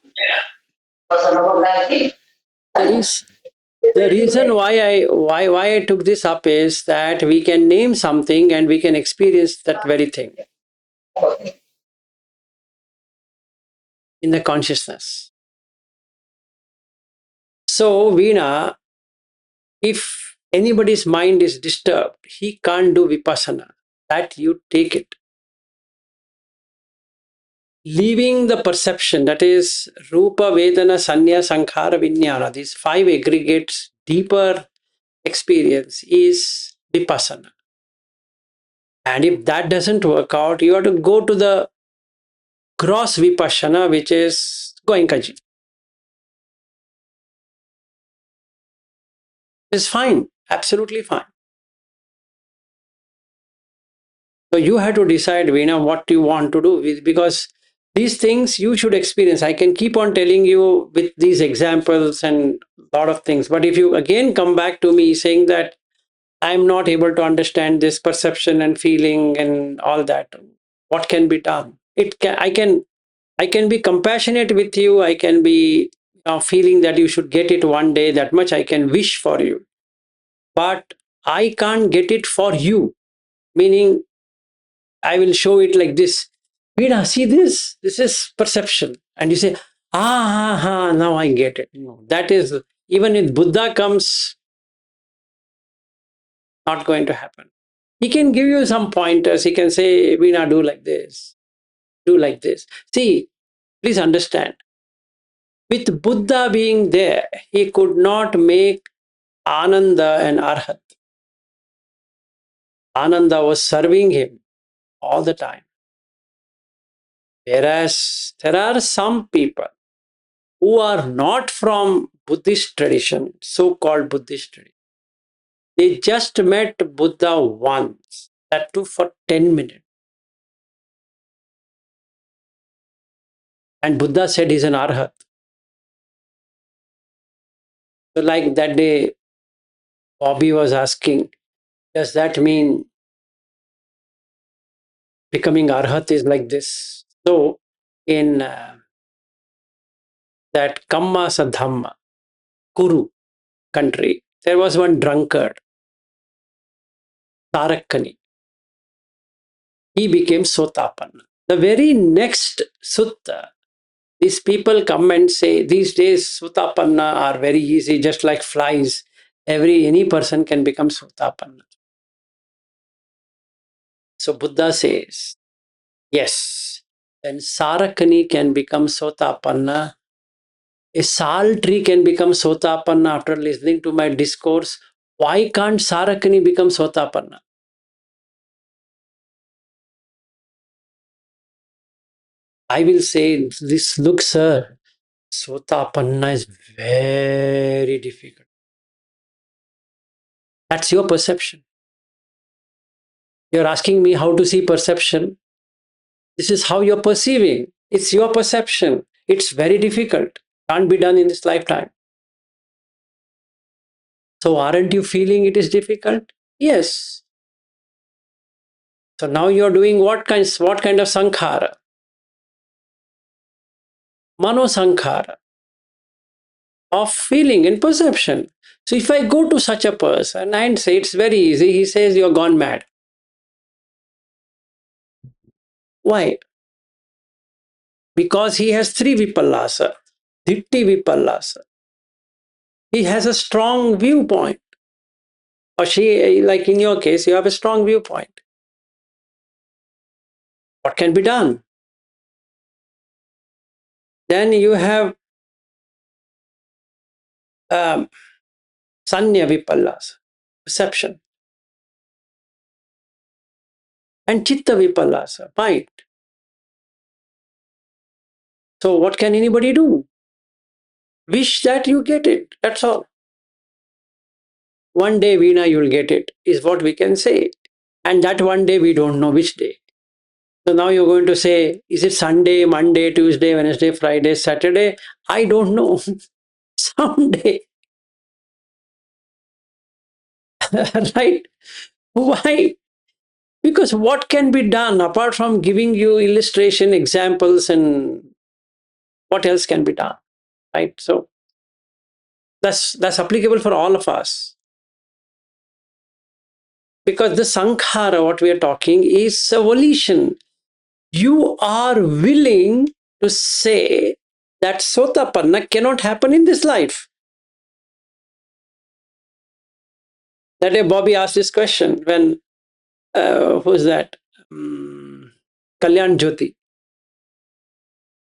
The reason why I took this up is that we can name something and we can experience that very thing in the consciousness. So Veena, if anybody's mind is disturbed, he can't do vipassana. That you take it. Leaving the perception, that is Rupa, Vedana, Sanya, Sankhāra, Vijnana, these 5 aggregates, deeper experience is vipassana. And if that doesn't work out, you have to go to the gross vipassana, which is Goenkaji. It's fine, absolutely fine. So you have to decide, Veena, what you want to do, because these things you should experience. I can keep on telling you with these examples and a lot of things, but if you again come back to me saying that I'm not able to understand this perception and feeling and all that, what can be done? I can be compassionate with you. I can be feeling that you should get it one day. That much I can wish for you, but I can't get it for you. Meaning, I will show it like this. Veena, see this? This is perception. And you say, now I get it. No, that is, even if Buddha comes, not going to happen. He can give you some pointers. He can say, Veena, do like this, do like this. See, please understand. With Buddha being there, he could not make Ananda an arhat. Ananda was serving him all the time. Whereas there are some people who are not from Buddhist tradition, so-called Buddhist tradition. They just met Buddha once, that too for 10 minutes. And Buddha said he's an arhat. So like that day, Bobby was asking, does that mean becoming arhat is like this? So in that Kamma Sadhamma, Kuru country, there was one drunkard, Tarakkani. He became Sotapanna. The very next sutta, these people come and say, these days Sotapanna are very easy, just like flies. Any person can become Sotapanna. So Buddha says, yes, when Sarakani can become Sotapanna, a sal tree can become Sotapanna after listening to my discourse. Why can't Sarakani become Sotapanna? I will say, this look, sir, Sotapanna is very difficult. That's your perception. You're asking me how to see perception. This is how you're perceiving. It's your perception. It's very difficult. Can't be done in this lifetime. So aren't you feeling it is difficult? Yes. So now you're doing what kind of sankhāra? Mano sankhāra of feeling and perception. So if I go to such a person and say it's very easy, he says you're gone mad. Why? Because he has three vipallasa, ditti vipallasa. He has a strong viewpoint. Or she, like in your case, you have a strong viewpoint. What can be done? Then you have sanya vipallasa, perception. And chitta vipallasa, mind. So what can anybody do? Wish that you get it. That's all. One day, Veena, you'll get it, is what we can say. And that one day, we don't know which day. So now you're going to say, is it Sunday, Monday, Tuesday, Wednesday, Friday, Saturday? I don't know. Someday. Right? Why? Because what can be done apart from giving you illustration, examples, and what else can be done? Right? So that's applicable for all of us. Because the sankhāra, what we are talking, is a volition. You are willing to say that sotapanna cannot happen in this life. That day Bobby asked this question when, who's that? Kalyan Jyoti.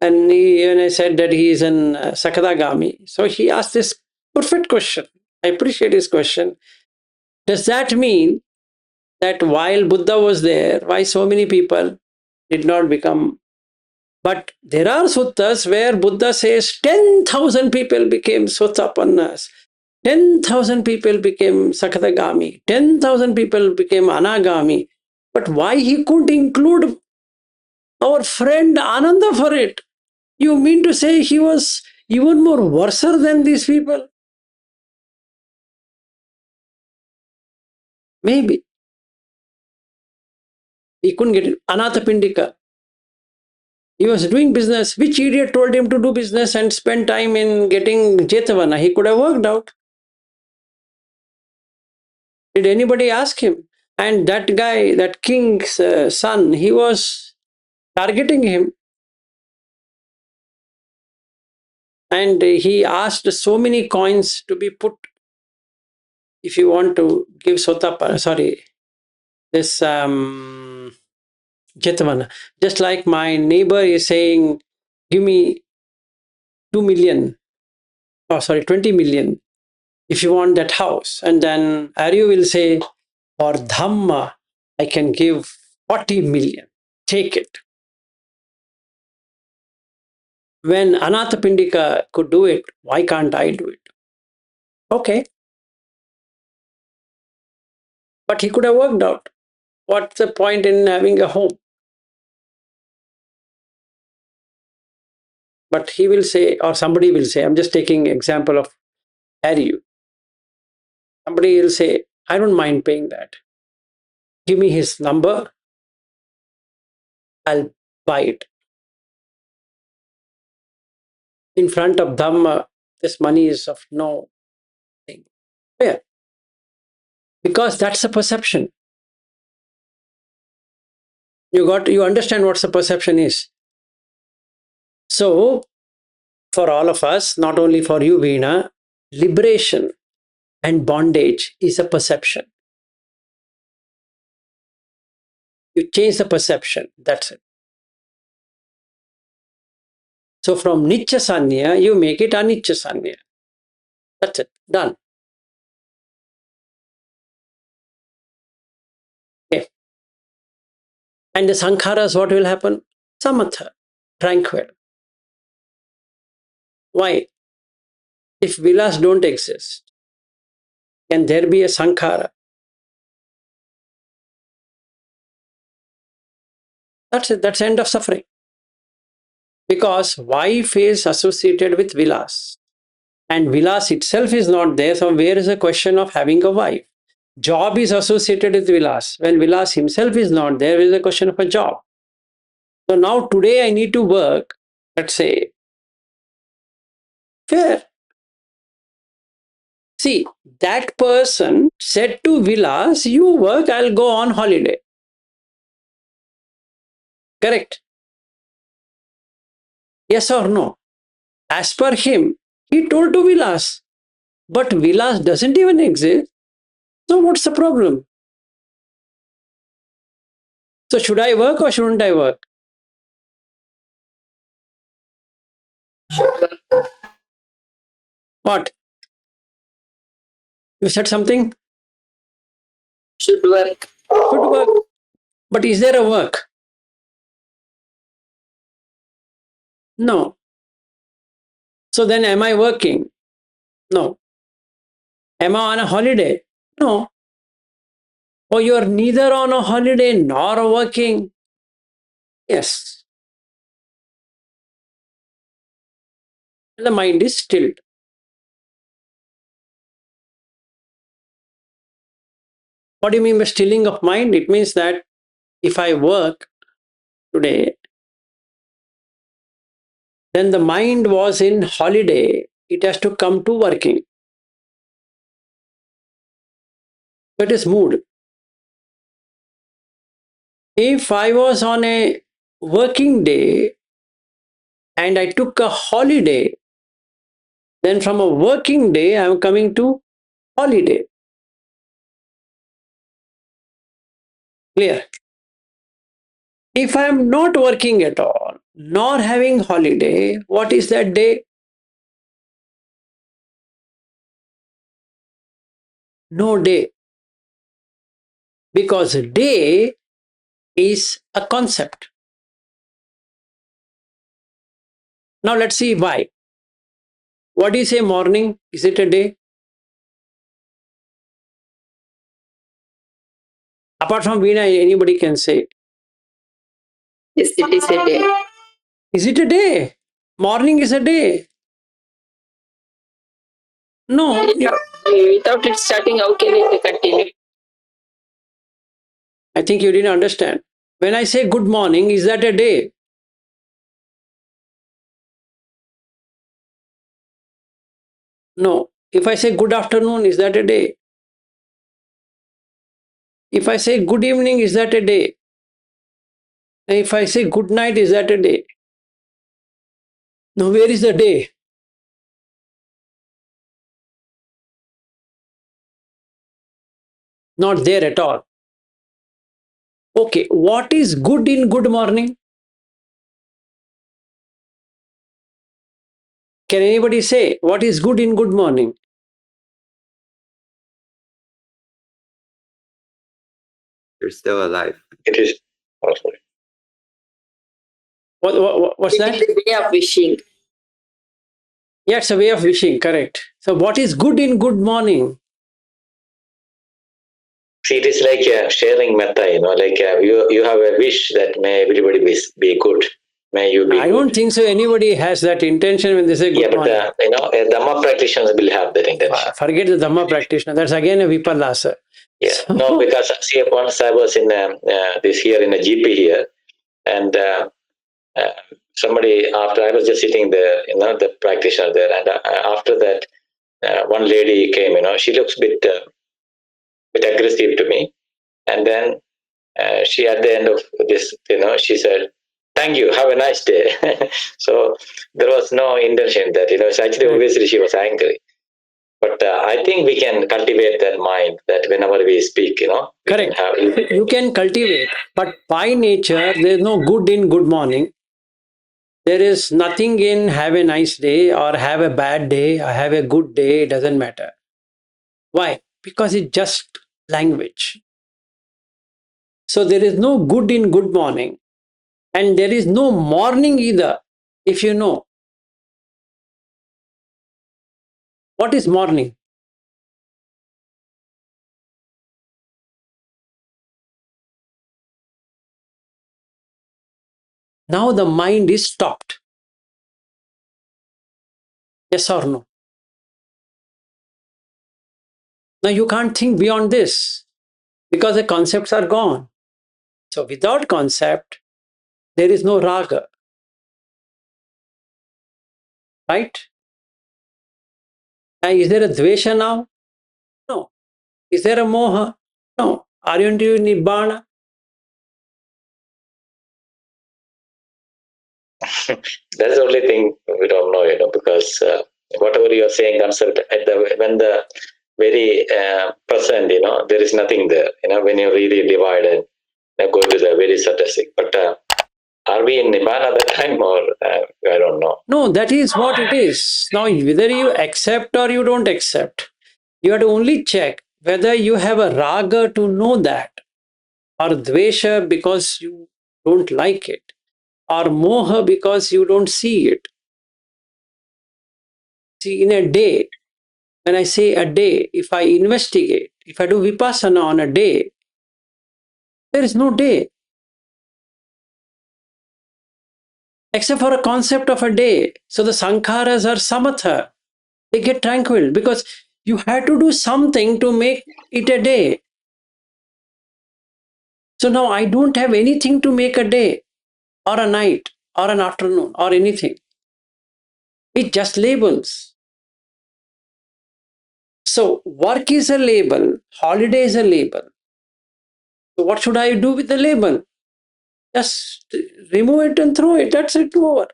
And when I said that he is an Sakadagami, so he asked this perfect question. I appreciate his question. Does that mean that while Buddha was there, why so many people did not become? But there are suttas where Buddha says 10,000 people became Sotapannas, 10,000 people became Sakadagami, 10,000 people became Anagami. But why he couldn't include our friend Ananda for it? You mean to say he was even more worser than these people? Maybe. He couldn't get it. Anathapindika. He was doing business. Which idiot told him to do business and spend time in getting Jetavana? He could have worked out. Did anybody ask him? And that guy, that king's son, he was targeting him. And he asked so many coins to be put. If you want to give Sotapa, sorry, this Jetavana. Just like my neighbor is saying, give me 2 million, oh sorry, 20 million if you want that house. And then Aryu will say, for Dhamma, I can give 40 million. Take it. When Anathapindika could do it, why can't I do it? Okay. But he could have worked out. What's the point in having a home? But he will say, or somebody will say, I'm just taking example of carry you. Somebody will say, I don't mind paying that. Give me his number, I'll buy it. In front of Dhamma, this money is of no thing. Yeah. Because that's a perception. You understand what the perception is. So, for all of us, not only for you, Veena, liberation and bondage is a perception. You change the perception, that's it. So from Nitya Sanya, you make it Anitya Sanya. That's it, done. Okay. And the sankharas, what will happen? Samatha, tranquil. Why? If vilas don't exist, can there be a sankhāra? That's it, that's the end of suffering. Because wife is associated with vilas. And vilas itself is not there, so where is the question of having a wife? Job is associated with vilas. When vilas himself is not there, there is a question of a job. So now today I need to work, let's say, fair. See, that person said to Vilas, you work, I'll go on holiday. Correct? Yes or no? As per him, he told to Vilas. But Vilas doesn't even exist. So what's the problem? So should I work or shouldn't I work? What? You said something? Should work. Should work. But is there a work? No. So then am I working? No. Am I on a holiday? No. Or you are neither on a holiday nor working? Yes. The mind is stilled. What do you mean by stilling of mind? It means that if I work today, then the mind was in holiday, it has to come to working. So it is mood. If I was on a working day and I took a holiday, then from a working day I am coming to holiday. Clear? If I am not working at all, nor having holiday, what is that day? No day. Because day is a concept. Now let's see why. What do you say morning? Is it a day? Apart from Veena, anybody can say. Yes, it is a day. Is it a day? Morning is a day. No. Without it starting, how can it continue? I think you didn't understand. When I say good morning, is that a day? No. If I say good afternoon, is that a day? If I say good evening, is that a day? And if I say good night, is that a day? Now, where is the day? Not there at all. Okay, what is good in good morning? Can anybody say what is good in good morning? You're still alive. It is also. What's It that? is the way of wishing. Yeah, it's a way of wishing, correct. So, what is good in good morning? See, it is like sharing metta, like you have a wish that may everybody be good. May you be I good. don't think so. Anybody has that intention when they say Yeah, good morning. but a Dhamma practitioners will have that intention. Forget the Dhamma practitioner. That's again a Vipallasa. Yeah, So- no, because see, once I was in this here in a GP here, and somebody after I was just sitting there, the practitioner there, and after that, one lady came. She looks bit aggressive to me, and then she at the end of this, she said, "Thank you. Have a nice day." So there was no intention that So actually, Right. obviously, she was angry. But I think we can cultivate that mind that whenever we speak, we Correct. can have. You can cultivate, but by nature, there is no good in good morning. There is nothing in have a nice day or have a bad day or have a good day. It doesn't matter. Why? Because it's just language. So there is no good in good morning, and there is no morning either. If you know what is morning, now the mind is stopped. Yes or no? Now you can't think beyond this because the concepts are gone. So without concept, there is no raga. Right? And is there a dvesha now? No. Is there a moha? No. Are you into nibbana? That's the only thing we don't know, because whatever you are saying comes when the very present, there is nothing there. When you really divide and go to the very statistic. But are we in Nibbana at that time, or I don't know? No, that is what it is. Now, whether you accept or you don't accept, you have to only check whether you have a raga to know that, or dvesha because you don't like it, or moha because you don't see it. See, in a day, when I say a day, if I investigate, if I do vipassana on a day, there is no day except for a concept of a day. So the sankharas are samatha. They get tranquil because you had to do something to make it a day. So now I don't have anything to make a day or a night or an afternoon or anything. It just labels. So work is a label, holiday is a label. So what should I do with the label? Just remove it and throw it. That's it, over.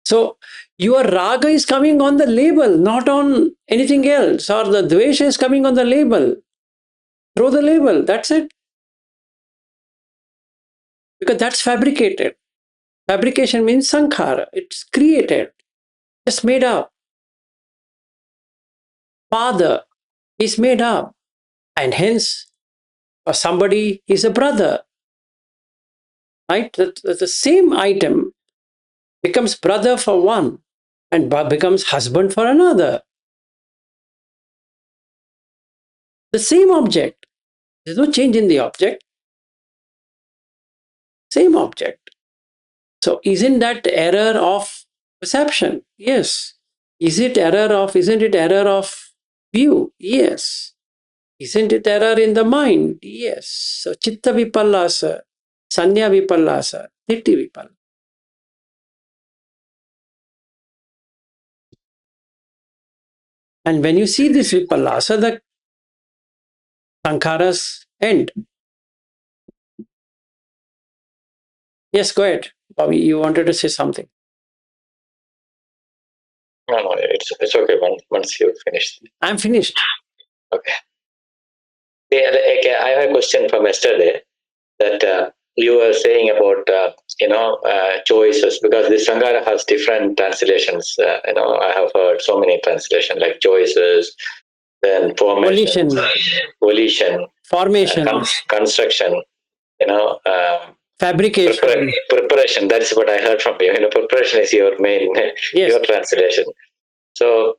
So your raga is coming on the label, not on anything else, or the dvesha is coming on the label. Throw the label. That's it. Because that's fabricated. Fabrication means sankhāra. It's created, just made up. Father is made up, and hence somebody is a brother. Right? The same item becomes brother for one and becomes husband for another. The same object. There's no change in the object. Same object. So isn't that error of perception? Yes. Isn't it error of view? Yes. Isn't it error in the mind? Yes. So chitta vipallasa, sanya vipallasa, ditti vipallasa. And when you see this vipallasa, the sankharas end. Yes, go ahead. Bobby, you wanted to say something. No, it's okay. Once you finish. I'm finished. Okay. Yeah, I have a question from yesterday that you were saying about choices, because the sankhāra has different translations. I have heard so many translations like choices, then formation, volition, Formation, construction. fabrication. Preparation. That's what I heard from you. Preparation is your main your translation. So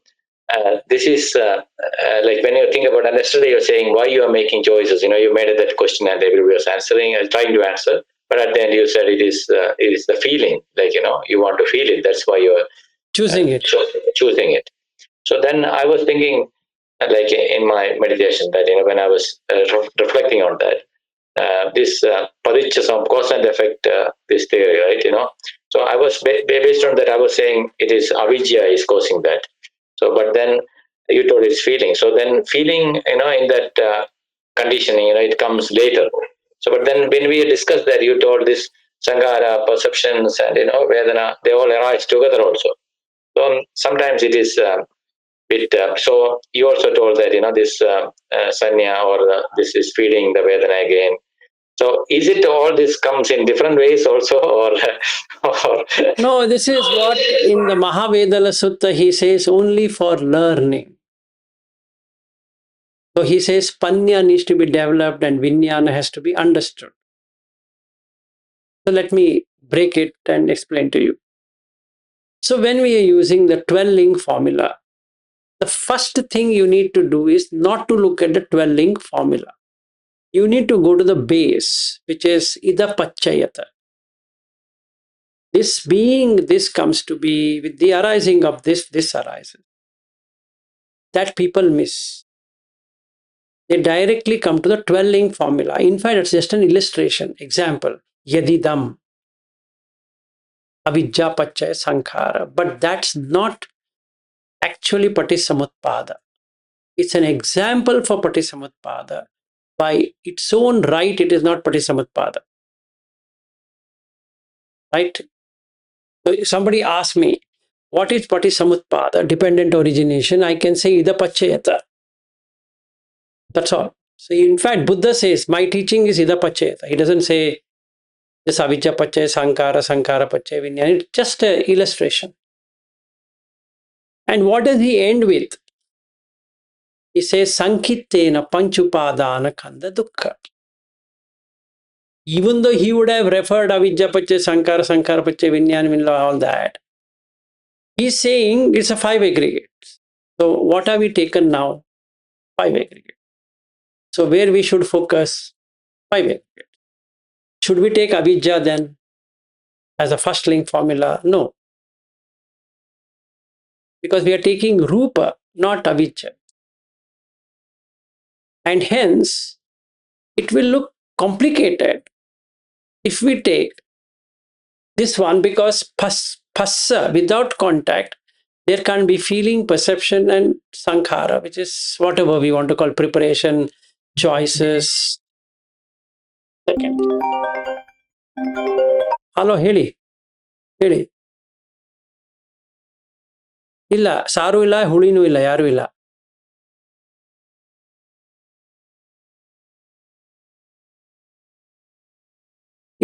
this is like when you think about, and yesterday you're saying why you are making choices. You made that question and everybody was answering, trying to answer. But at the end, you said it is the feeling, like, you want to feel it. That's why you're Choosing it. choosing it. So then I was thinking, like in my meditation, that when I was reflecting on that, this padicca cause and effect, this theory, right? So I was based on that. I was saying it is avidya is causing that. So, but then you told it's feeling. So then feeling, in that conditioning, it comes later. So, but then when we discussed that, you told this sankhāra, perceptions, and vedana, they all arise together also. So sometimes it is bit. So you also told that this sanya, or this is feeding the vedana again. So is it all this comes in different ways also, or No, this is what in the Mahavedala Sutta he says only for learning. So he says panya needs to be developed and vinyana has to be understood. So let me break it and explain to you. So when we are using the 12-link formula, the first thing you need to do is not to look at the 12-link formula. You need to go to the base, which is ida pachayata. This being, this comes to be, with the arising of this arises. That people miss. They directly come to the 12-link formula. In fact, it's just an illustration. Example, yadidam, avidya pachaya sankhāra. But that's not actually patisamutpada. It's an example for patisamutpada. By its own right, it is not patisamutpada. Right? So if somebody asks me, what is patisamutpada, dependent origination? I can say ida pachayata. That's all. So in fact, Buddha says, my teaching is ida pachayata. He doesn't say this avidya pachaya, sankhāra pachaya, vinyana. It's just an illustration. And what does he end with? He says, sankittena panchupadana khanda dukkha. Even though he would have referred avidya pachaya, sankhāra pachaya, vinyana, all that, he's saying it's a 5 aggregates. So what have we taken now? 5 aggregates. So where we should focus? 5 aggregates. Should we take avidya then as a first link formula? No. Because we are taking rupa, not avidya. And hence, it will look complicated if we take this one, because phassa, without contact, there can be feeling, perception, and sankhāra, which is whatever we want to call preparation, choices. Second. Hello, ಹೇಳಿ ಹೇಳಿ. ಇಲ್ಲ, ಸಾರು ಇಲ್ಲ, ಹುಳಿನೂ ಇಲ್ಲ, ಯಾರೂ ಇಲ್ಲ.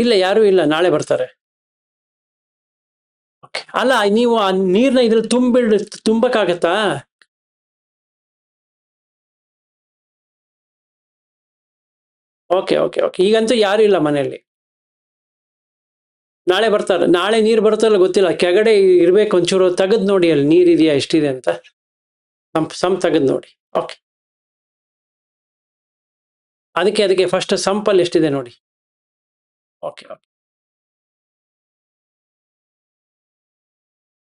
ಇಲ್ಲ, ಯಾರೂ ಇಲ್ಲ, ನಾಳೆ ಬರ್ತಾರೆ. ಅಲ್ಲ, ನೀವು ಆ ನೀರ್ನ ಇದ್ರಲ್ಲಿ ತುಂಬಕ್ಕಾಗತ್ತಾ? ಓಕೆ ಓಕೆ ಓಕೆ ಈಗಂತೂ ಯಾರು ಇಲ್ಲ ಮನೆಯಲ್ಲಿ. ನಾಳೆ ಬರ್ತಾರೆ. ನಾಳೆ ನೀರು ಬರುತ್ತಲ್ಲ ಗೊತ್ತಿಲ್ಲ, ಕೆಳಗಡೆ ಇರ್ಬೇಕು. ಒಂಚೂರು ತೆಗೆದು ನೋಡಿ, ಅಲ್ಲಿ ನೀರಿದೆಯಾ ಎಷ್ಟಿದೆ ಅಂತ. ಸಂಪ್ ತೆಗೆದು ನೋಡಿ. ಓಕೆ, ಅದಕ್ಕೆ ಫಸ್ಟ್ ಸಂಪಲ್ಲಿ ಎಷ್ಟಿದೆ ನೋಡಿ. Okay okay.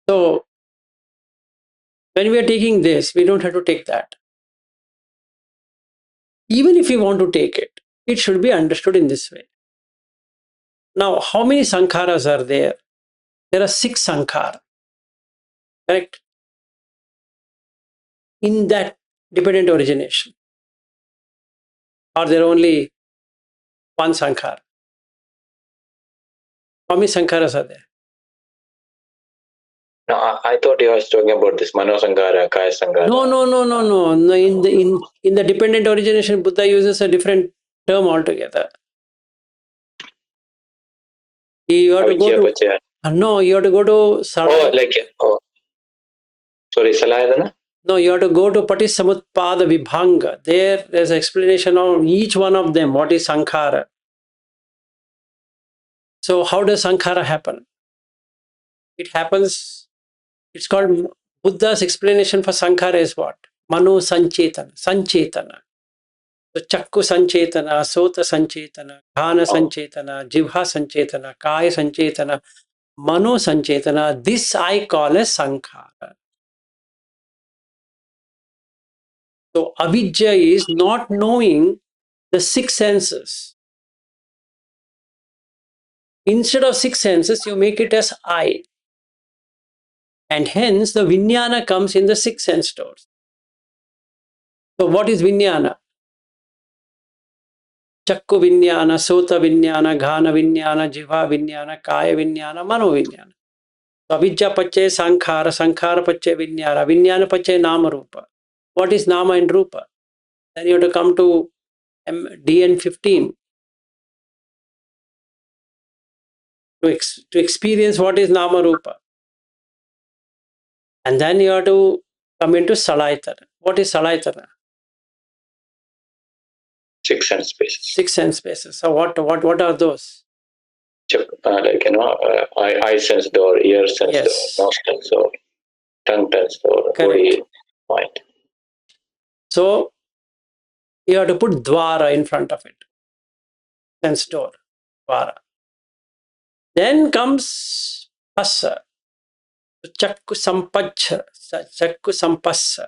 So when we are taking this, we don't have to take that. Even if we want to take it, it should be understood in this way. Now, how many sankhāras are there? There are 6 sankhāra. Correct? In that dependent origination. Or there are only 1 sankhāra? How many sankhāras are there? No, I thought you was talking about this mano sankhāra, kaya sankhāra. No. In the dependent origination, Buddha uses a different term altogether. You have to go to, no, you have to go to Salayadana? No, you have to go to Patisamutpada Vibhanga. There's an explanation on each one of them. What is sankhāra? So how does sankhāra happen? It happens, it's called, Buddha's explanation for sankhāra is what? Mano sanchetana. So Chakku Sanchetana, Sota Sanchetana, Ghana Sanchetana, Jivha Sanchetana, Kaya Sanchetana, Mano Sanchetana, this I call as sankhāra. So avidya is not knowing the six senses. Instead of six senses, you make it as I. And hence the vijnana comes in the six sense doors. So what is vijnana? Chakku vijnana, Sota vijnana, Ghana vijnana, Jivha vijnana, Kaya vijnana, Mano vijnana. So avidya pache sankhāra, sankhāra pache vijnana, vijnana pache nama rupa. What is nama and rupa? Then you have to come to DN 15 to experience what is nama rupa. And then you have to come into Salaitana. What is Salaitana? Six sense spaces. Six sense spaces. So what are those? Like, eye sense door, ear sense Yes. door, nostril door, tongue sense door, Correct. body, mind. So you have to put dwara in front of it. Sense door, dwara. Then comes passa. Chakku sampajja, chakku sampassa,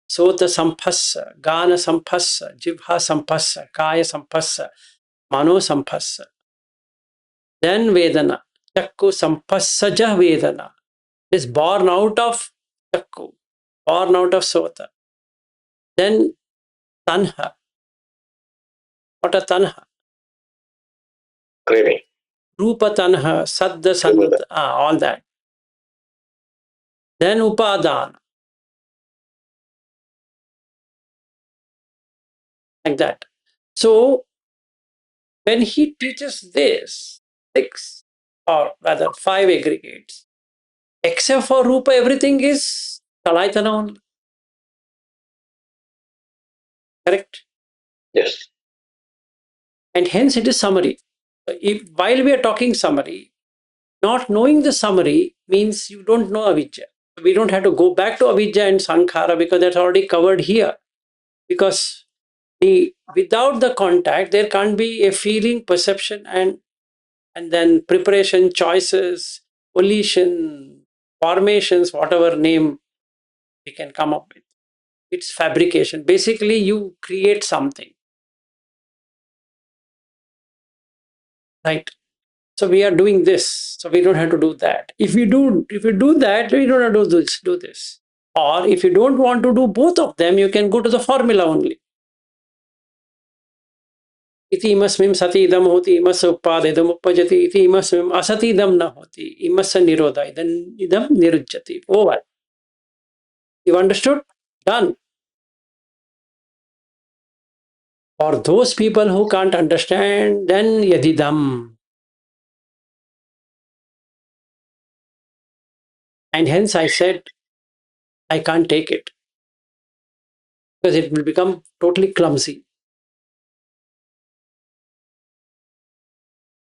sota sampassa, gana sampassa, jivha sampassa, kaya sampassa, mano sampassa. Then vedana, chakku sampassaja vedana is born out of chakku, born out of sota. Then tanha. What a tanha? Craving. Rupa tanha, saddha sandha, all that. Then upadana. Like that. So when he teaches this, six or rather five aggregates, except for rupa, everything is talaitana only. Correct? Yes. And hence it is summary. While we are talking summary, not knowing the summary means you don't know avidya. We don't have to go back to avidya and sankhāra because that's already covered here. Because without the contact, there can't be a feeling, perception, and then preparation, choices, volition, formations, whatever name we can come up with. It's fabrication. Basically, you create something. Right? So we are doing this. So we don't have to do that. If you do that, we don't have to do this. Or if you don't want to do both of them, you can go to the formula only. Iti imasmim sati idam hoti, imasa uppada idam uppajati, iti imasmim asati idam na hoti, imasa nirodha idam nirujjati. Over. You understood? Done. For those people who can't understand, then yadidam. And hence I said, I can't take it. Because it will become totally clumsy.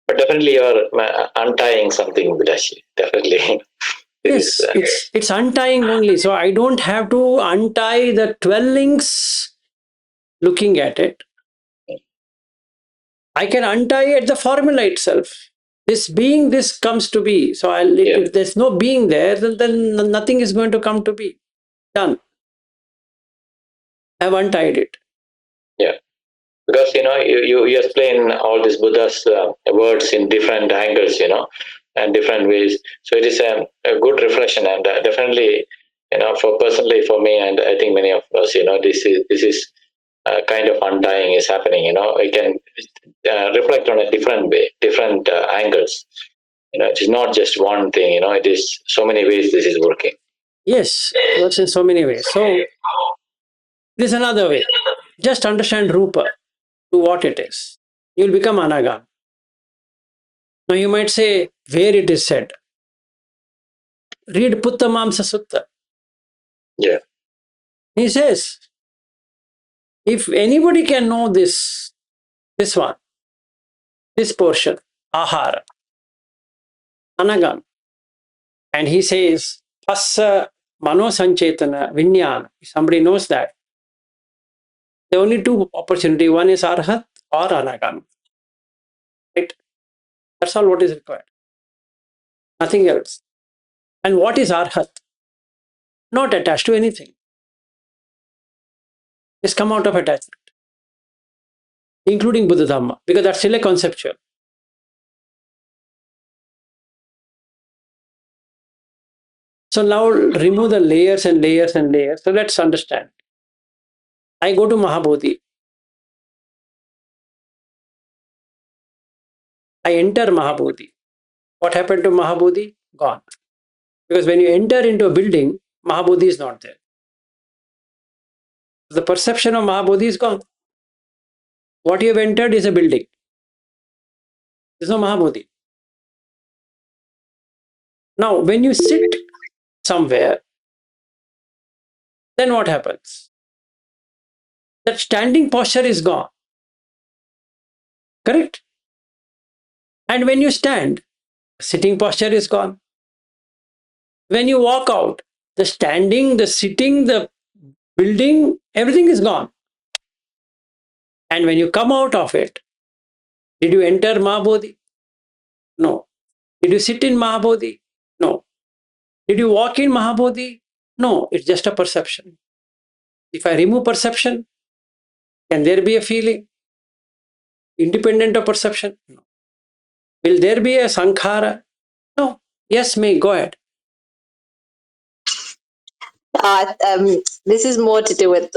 But definitely you're untying something, Vidashi. Definitely. Yes, it's untying only. So I don't have to untie the 12 links looking at it. I can untie at the formula itself. This being, this comes to be. So if there's no being there, then nothing is going to come to be. Done. I've untied it. Yeah. Because, you explain all these Buddha's words in different angles, and different ways. So it is a good reflection, and definitely, personally for me, and I think many of us, this is kind of untying is happening. We can reflect on a different way, different angles. It is not just one thing. It is so many ways this is working. Yes, it works in so many ways. So there's another way. Just understand rupa to what it is. You'll become anagam. Now you might say where it is said. Read Putta Mamsa Sutta. Yeah. He says, if anybody can know this one, this portion, ahara, anagam, and he says, passa mano sanchetana vinyana, if somebody knows that, There are only two opportunities. One is arhat or anagami. Right? That's all what is required. Nothing else. And what is arhat? Not attached to anything. It's come out of attachment, including Buddha Dhamma, because that's still a conceptual. So now remove the layers and layers and layers. So let's understand. I go to Mahabodhi. I enter Mahabodhi. What happened to Mahabodhi? Gone. Because when you enter into a building, Mahabodhi is not there. The perception of Mahabodhi is gone. What you have entered is a building. There's no Mahabodhi. Now, when you sit somewhere, then what happens? That standing posture is gone. Correct? And when you stand, sitting posture is gone. When you walk out, the standing, the sitting, the building, everything is gone. And when you come out of it, did you enter Mahabodhi? No. Did you sit in Mahabodhi? No. Did you walk in Mahabodhi? No, it's just a perception. If I remove perception, can there be a feeling independent of perception? No. Will there be a sankhāra? No. Yes, may, go ahead. This is more to do with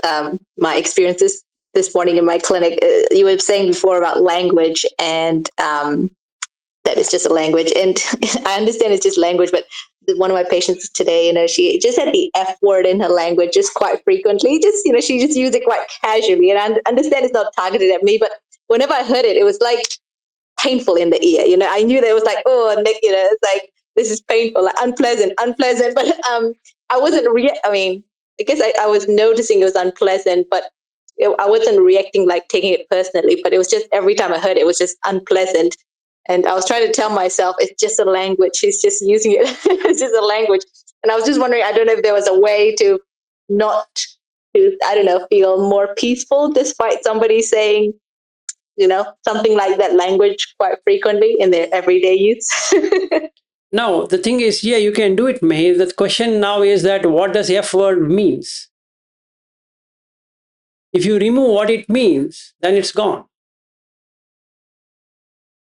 my experiences this morning in my clinic. You were saying before about language and that it's just a language. And I understand it's just language, but one of my patients today, she just had the F word in her language just quite frequently. Just, she just used it quite casually. And I understand it's not targeted at me, but whenever I heard it, it was like painful in the ear. I knew that it was like, oh, Nick, it's like, this is painful, like unpleasant. But I wasn't, I guess I was noticing it was unpleasant, but I wasn't reacting like taking it personally, but it was just every time I heard it, it was just unpleasant. And I was trying to tell myself, it's just a language. She's just using it. It's just a language. And I was just wondering, I don't know if there was a way to not to, I don't know, feel more peaceful despite somebody saying, something like that language quite frequently in their everyday use. Now, the thing is, yeah, you can do it, May. The question now is that what does F word means? If you remove what it means, then it's gone.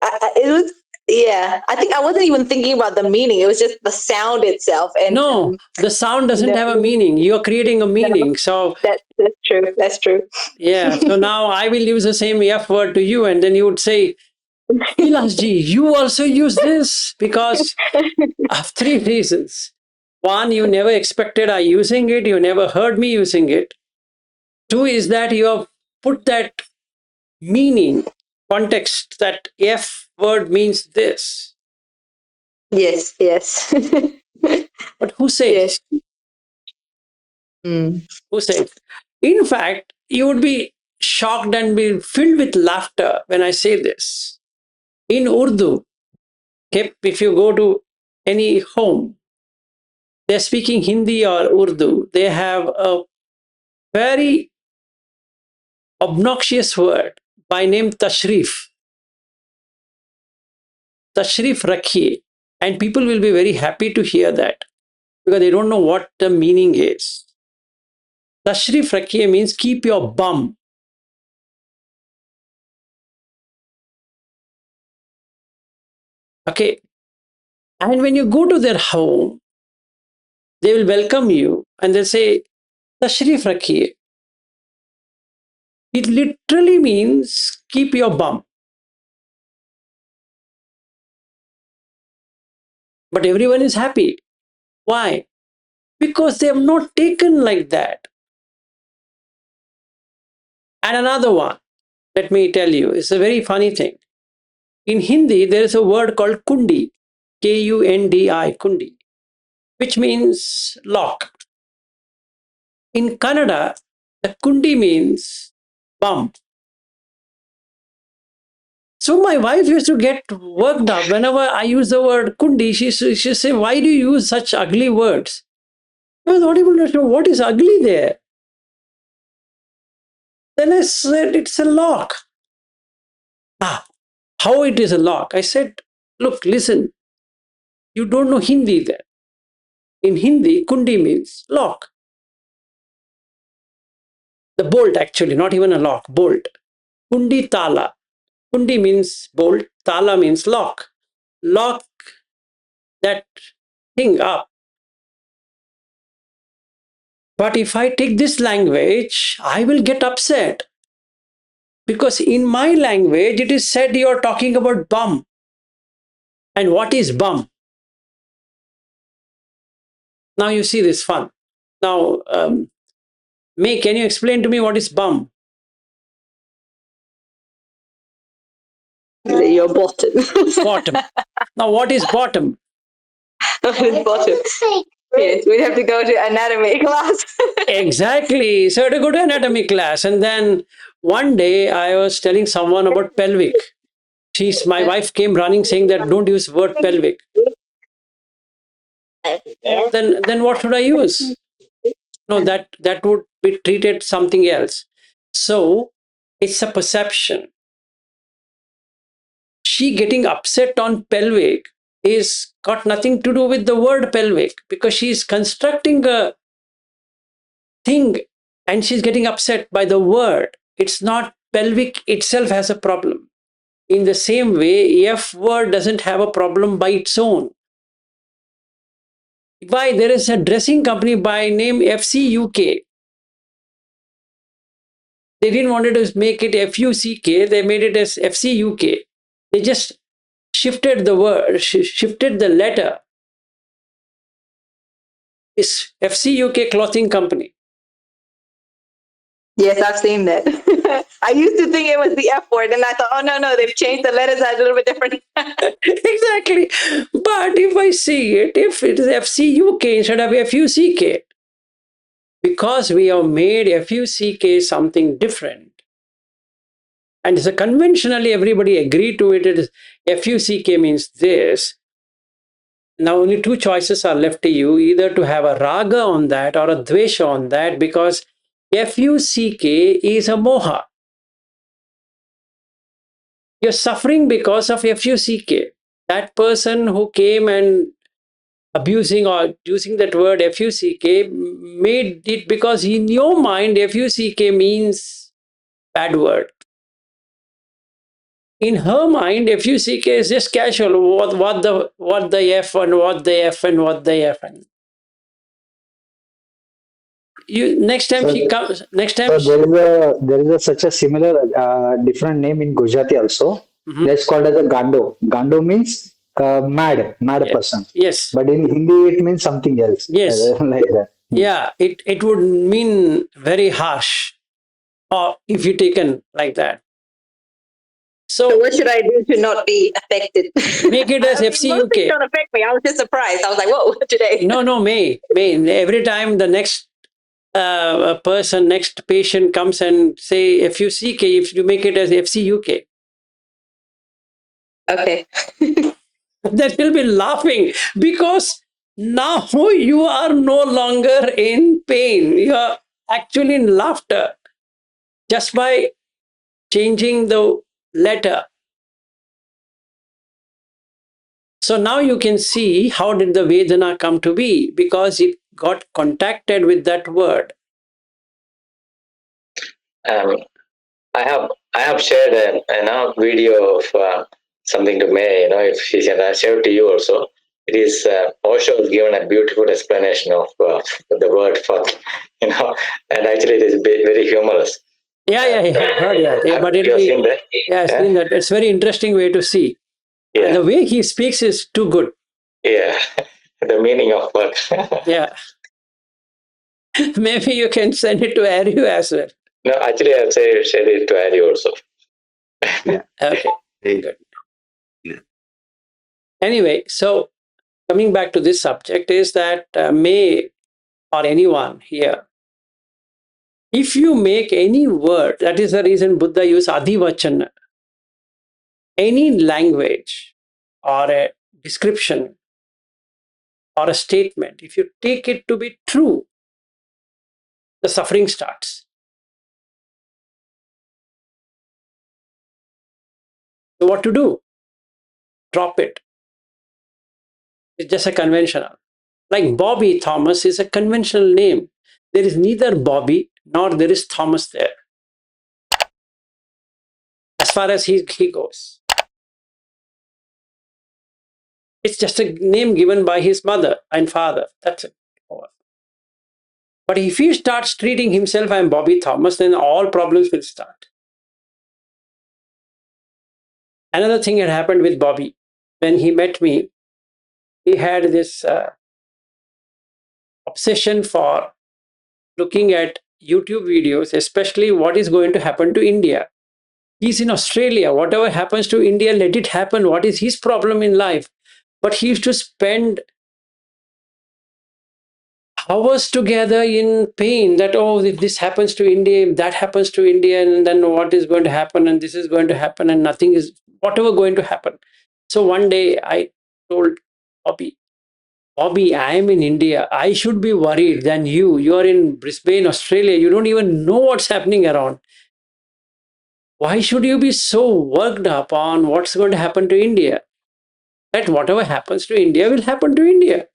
I think I wasn't even thinking about the meaning. It was just the sound itself. And no, the sound doesn't have a meaning. You're creating a meaning. No, so that's true. That's true. Yeah. So now I will use the same F word to you, and then you would say, Vilasji, you also use this because of three reasons. One, you never expected I using it. You never heard me using it. Two is that you have put that meaning, context, that F word means this. Yes. But who says? Yes. Who says? In fact, you would be shocked and be filled with laughter when I say this. In Urdu, if you go to any home, they're speaking Hindi or Urdu, they have a very obnoxious word by name tashrif. Tashrif rakhiye. And people will be very happy to hear that because they don't know what the meaning is. Tashrif rakhiye means keep your bum. Okay. And when you go to their home, they will welcome you and they'll say, Tashrif rakhiye. It literally means keep your bum. But everyone is happy. Why? Because they have not taken like that. And another one, let me tell you, it's a very funny thing. In Hindi, there is a word called kundi, Kundi, kundi, which means lock. In Kannada, the kundi means bum. So my wife used to get worked up whenever I use the word kundi. She say, why do you use such ugly words? I was not able to know what is ugly there. Then I said, it's a lock. Ah, how it is a lock? I said, look, listen, you don't know Hindi then. In Hindi, kundi means lock. The bolt, actually, not even a lock, bolt. Kundi tala. Kundi means bolt, tala means lock. Lock that thing up. But if I take this language, I will get upset. Because in my language, it is said you are talking about bum. And what is bum? Now you see this fun. Now, May, can you explain to me what is bum? Your bottom. Bottom. Now, what is bottom? Bottom. Yes, we'd have to go to anatomy class. Exactly. So I had to go to anatomy class. And then one day I was telling someone about pelvic. My wife came running saying that don't use word pelvic. Then what should I use? No, that would be treated something else. So it's a perception. She getting upset on pelvic is got nothing to do with the word pelvic, because she's constructing a thing and she's getting upset by the word. It's not pelvic itself has a problem. In the same way, F word doesn't have a problem by its own. Why? There is a dressing company by name FC UK. They didn't want to make it FUCK, they made it as FC UK. They just shifted the word, shifted the letter. It's FC UK clothing company. Yes, I've seen that. I used to think it was the F word, and I thought, oh no, they've changed the letters out a little bit different. Exactly. But if I see it, if it is FCUK instead of FUCK, because we have made FUCK something different, and so conventionally everybody agreed to it, it is FUCK means this. Now only two choices are left to you, either to have a raga on that or a dvesha on that, because FUCK is a moha. You're suffering because of FUCK. That person who came and abusing or using that word FUCK made it because in your mind FUCK means bad word. In her mind, FUCK is just casual. What the F and what the F and what the F and. Next time So, she comes. Next time. so there is a such a similar different name in Gujarati also. Mhm. That's called as a gando. Gando means mad Yeah. person. Yes. But in Hindi it means something else. Yes. Like that. Yeah. It would mean very harsh, or if you taken like that. So what should I do to not be affected? Make it as Most things FCUK. don't affect me. I was just surprised. I was like, whoa, today. No, May. Every time the next person, next patient comes and say FUCK, if you make it as FCUK, Okay. that will be laughing, because now you are no longer in pain. You are actually in laughter just by changing the letter. So now you can see how did the Vedana come to be, because it got contacted with that word. I have shared a video of something to May. If she can share it to you also. It is Osho has given a beautiful explanation of the word fuck. And actually it is very humorous. Yeah, I've heard that. But you have seen that? Yeah, I've seen that. It's a very interesting way to see. Yeah. And the way he speaks is too good. Yeah, the meaning of fuck. Yeah. Maybe you can send it to Aryu as well. No, actually I'll share it to Ari also. Yeah. Okay. Good. Yeah. Anyway, so coming back to this subject is that May or anyone here, if you make any word, that is the reason Buddha used adhivachana, any language or a description or a statement, if you take it to be true, the suffering starts. So what to do? Drop it. It's just a conventional. Like Bobby Thomas is a conventional name. There is neither Bobby nor there is Thomas there, as far as he goes. It's just a name given by his mother and father. That's it. But if he starts treating himself, I'm Bobby Thomas, then all problems will start. Another thing had happened with Bobby. When he met me, he had this obsession for looking at YouTube videos, especially what is going to happen to India. He's in Australia. Whatever happens to India, let it happen. What is his problem in life? But he used to spend hours together in pain that, oh, if this happens to India, if that happens to India, and then what is going to happen, and this is going to happen, and nothing is, whatever going to happen. So one day I told Bobby, I am in India. I should be worried than you. You are in Brisbane, Australia. You don't even know what's happening around. Why should you be so worked up on what's going to happen to India? That whatever happens to India will happen to India.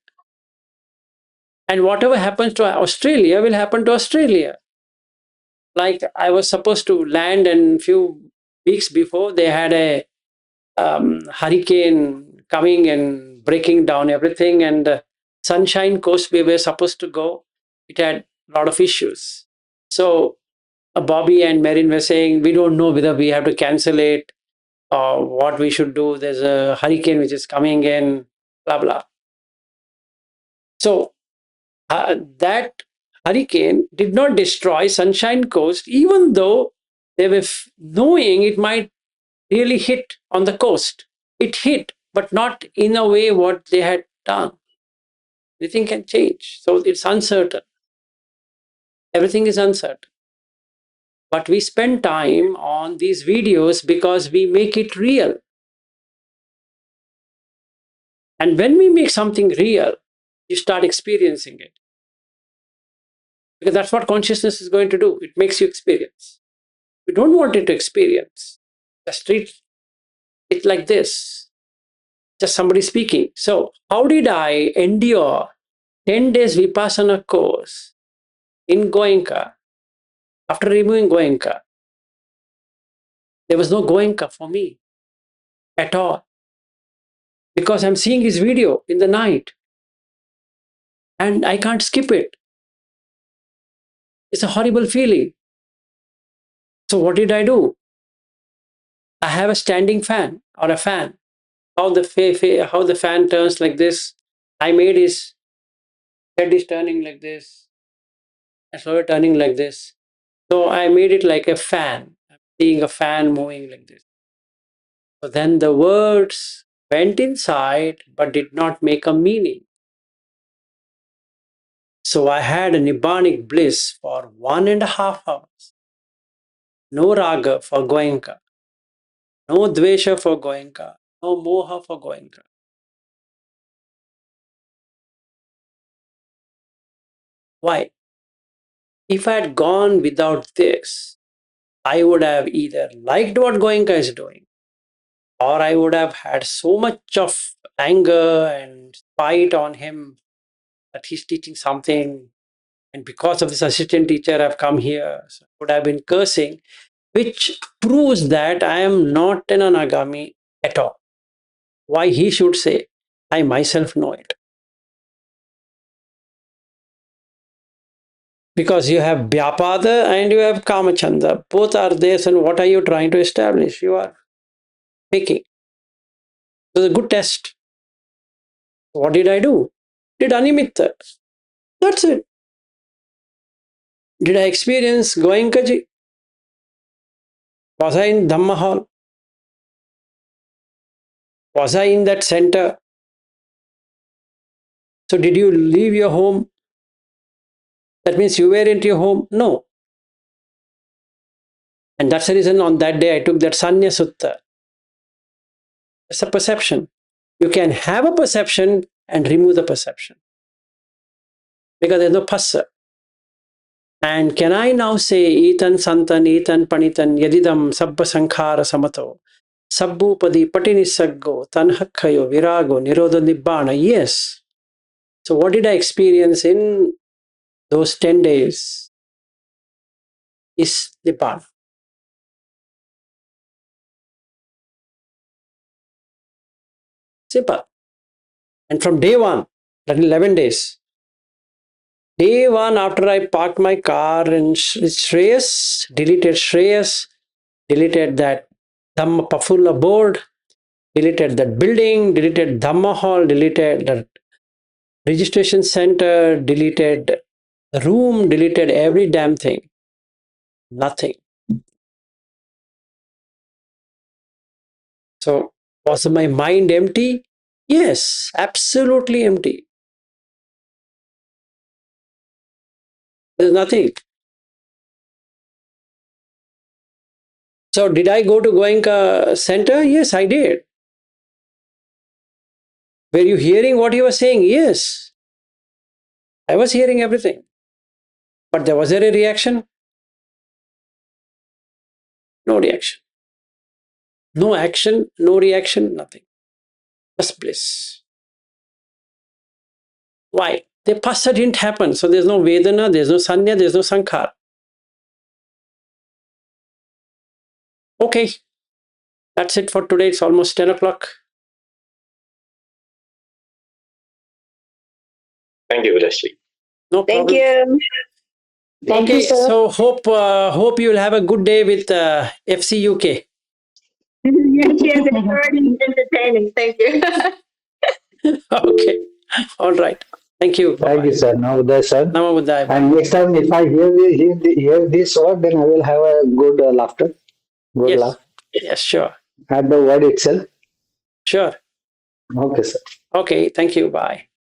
And whatever happens to Australia will happen to Australia. Like I was supposed to land, and a few weeks before they had a hurricane coming and breaking down everything, and the Sunshine Coast we were supposed to go, it had a lot of issues. So Bobby and Marin were saying, we don't know whether we have to cancel it or what we should do. There's a hurricane which is coming in, blah, blah. So that hurricane did not destroy Sunshine Coast, even though they were knowing it might really hit on the coast. It hit, but not in a way what they had done. Anything can change. So it's uncertain. Everything is uncertain. But we spend time on these videos because we make it real. And when we make something real, you start experiencing it. Because that's what consciousness is going to do. It makes you experience. We don't want it to experience. Just treat it like this. Just somebody speaking. So how did I endure 10 days Vipassana course in Goenka? After removing Goenka, there was no Goenka for me at all. Because I'm seeing his video in the night. And I can't skip it. It's a horrible feeling. So what did I do? I have a standing fan or a fan. How the fan turns like this. I made his head is turning like this and slowly turning like this. So I made it like a fan. I'm seeing a fan moving like this. So then the words went inside but did not make a meaning. So I had a nibbanic bliss for 1.5 hours. No raga for Goenka. No dvesha for Goenka. No moha for Goenka. Why? If I had gone without this, I would have either liked what Goenka is doing, or I would have had so much of anger and spite on him that he's teaching something, and because of this assistant teacher, I've come here. So I would have been cursing, which proves that I am not an anagami at all. Why he should say, I myself know it. Because you have Vyapada and you have Kamachanda. Both are there, and what are you trying to establish? You are faking. So it's a good test. What did I do? Did Animitta. That's it. Did I experience Goenkaji? Was I in Dhamma hall? Was I in that center? So did you leave your home? That means you were in your home? No. And that's the reason on that day I took that Sanya Sutta. It's a perception. You can have a perception and remove the perception. Because there's no passa. And can I now say, Etan Santan, Etan Panitan, Yadidam Sabba Sankhāra Samato? Sabbupadi Patinisaggo, Tanhakhayo, Virago, Nirodha Nibbana. Yes. So what did I experience in those 10 days? Is Nibbana. Simple. And from day one, that 11 days, day one after I parked my car in Shreyas, deleted that Dhamma Pafula board, deleted that building, deleted Dhamma hall, deleted the registration center, deleted the room, deleted every damn thing. Nothing. So was my mind empty? Yes, absolutely empty. There's nothing. So did I go to Goenka center? Yes, I did. Were you hearing what he was saying? Yes. I was hearing everything. But was there a reaction? No reaction. No action, no reaction, nothing. Just bliss. Why? The pasta didn't happen. So there's no Vedana, there's no Sanya, there's no Sankhāra. Okay. That's it for today. It's almost 10 o'clock. Thank you, Vilasji. No problem. Thank you. Thank Okay, you, sir. so hope you'll have a good day with FC UK. Yes, yes, it's already entertaining. Thank you. Okay, all right. Thank you. Thank you, sir. Namaste, sir. Namo Buddhaya. And next time, if I hear this word, then I will have a good laughter. Good Yes. laugh Yes, sure. at the word itself. Sure. Okay, sir. Okay, thank you. Bye.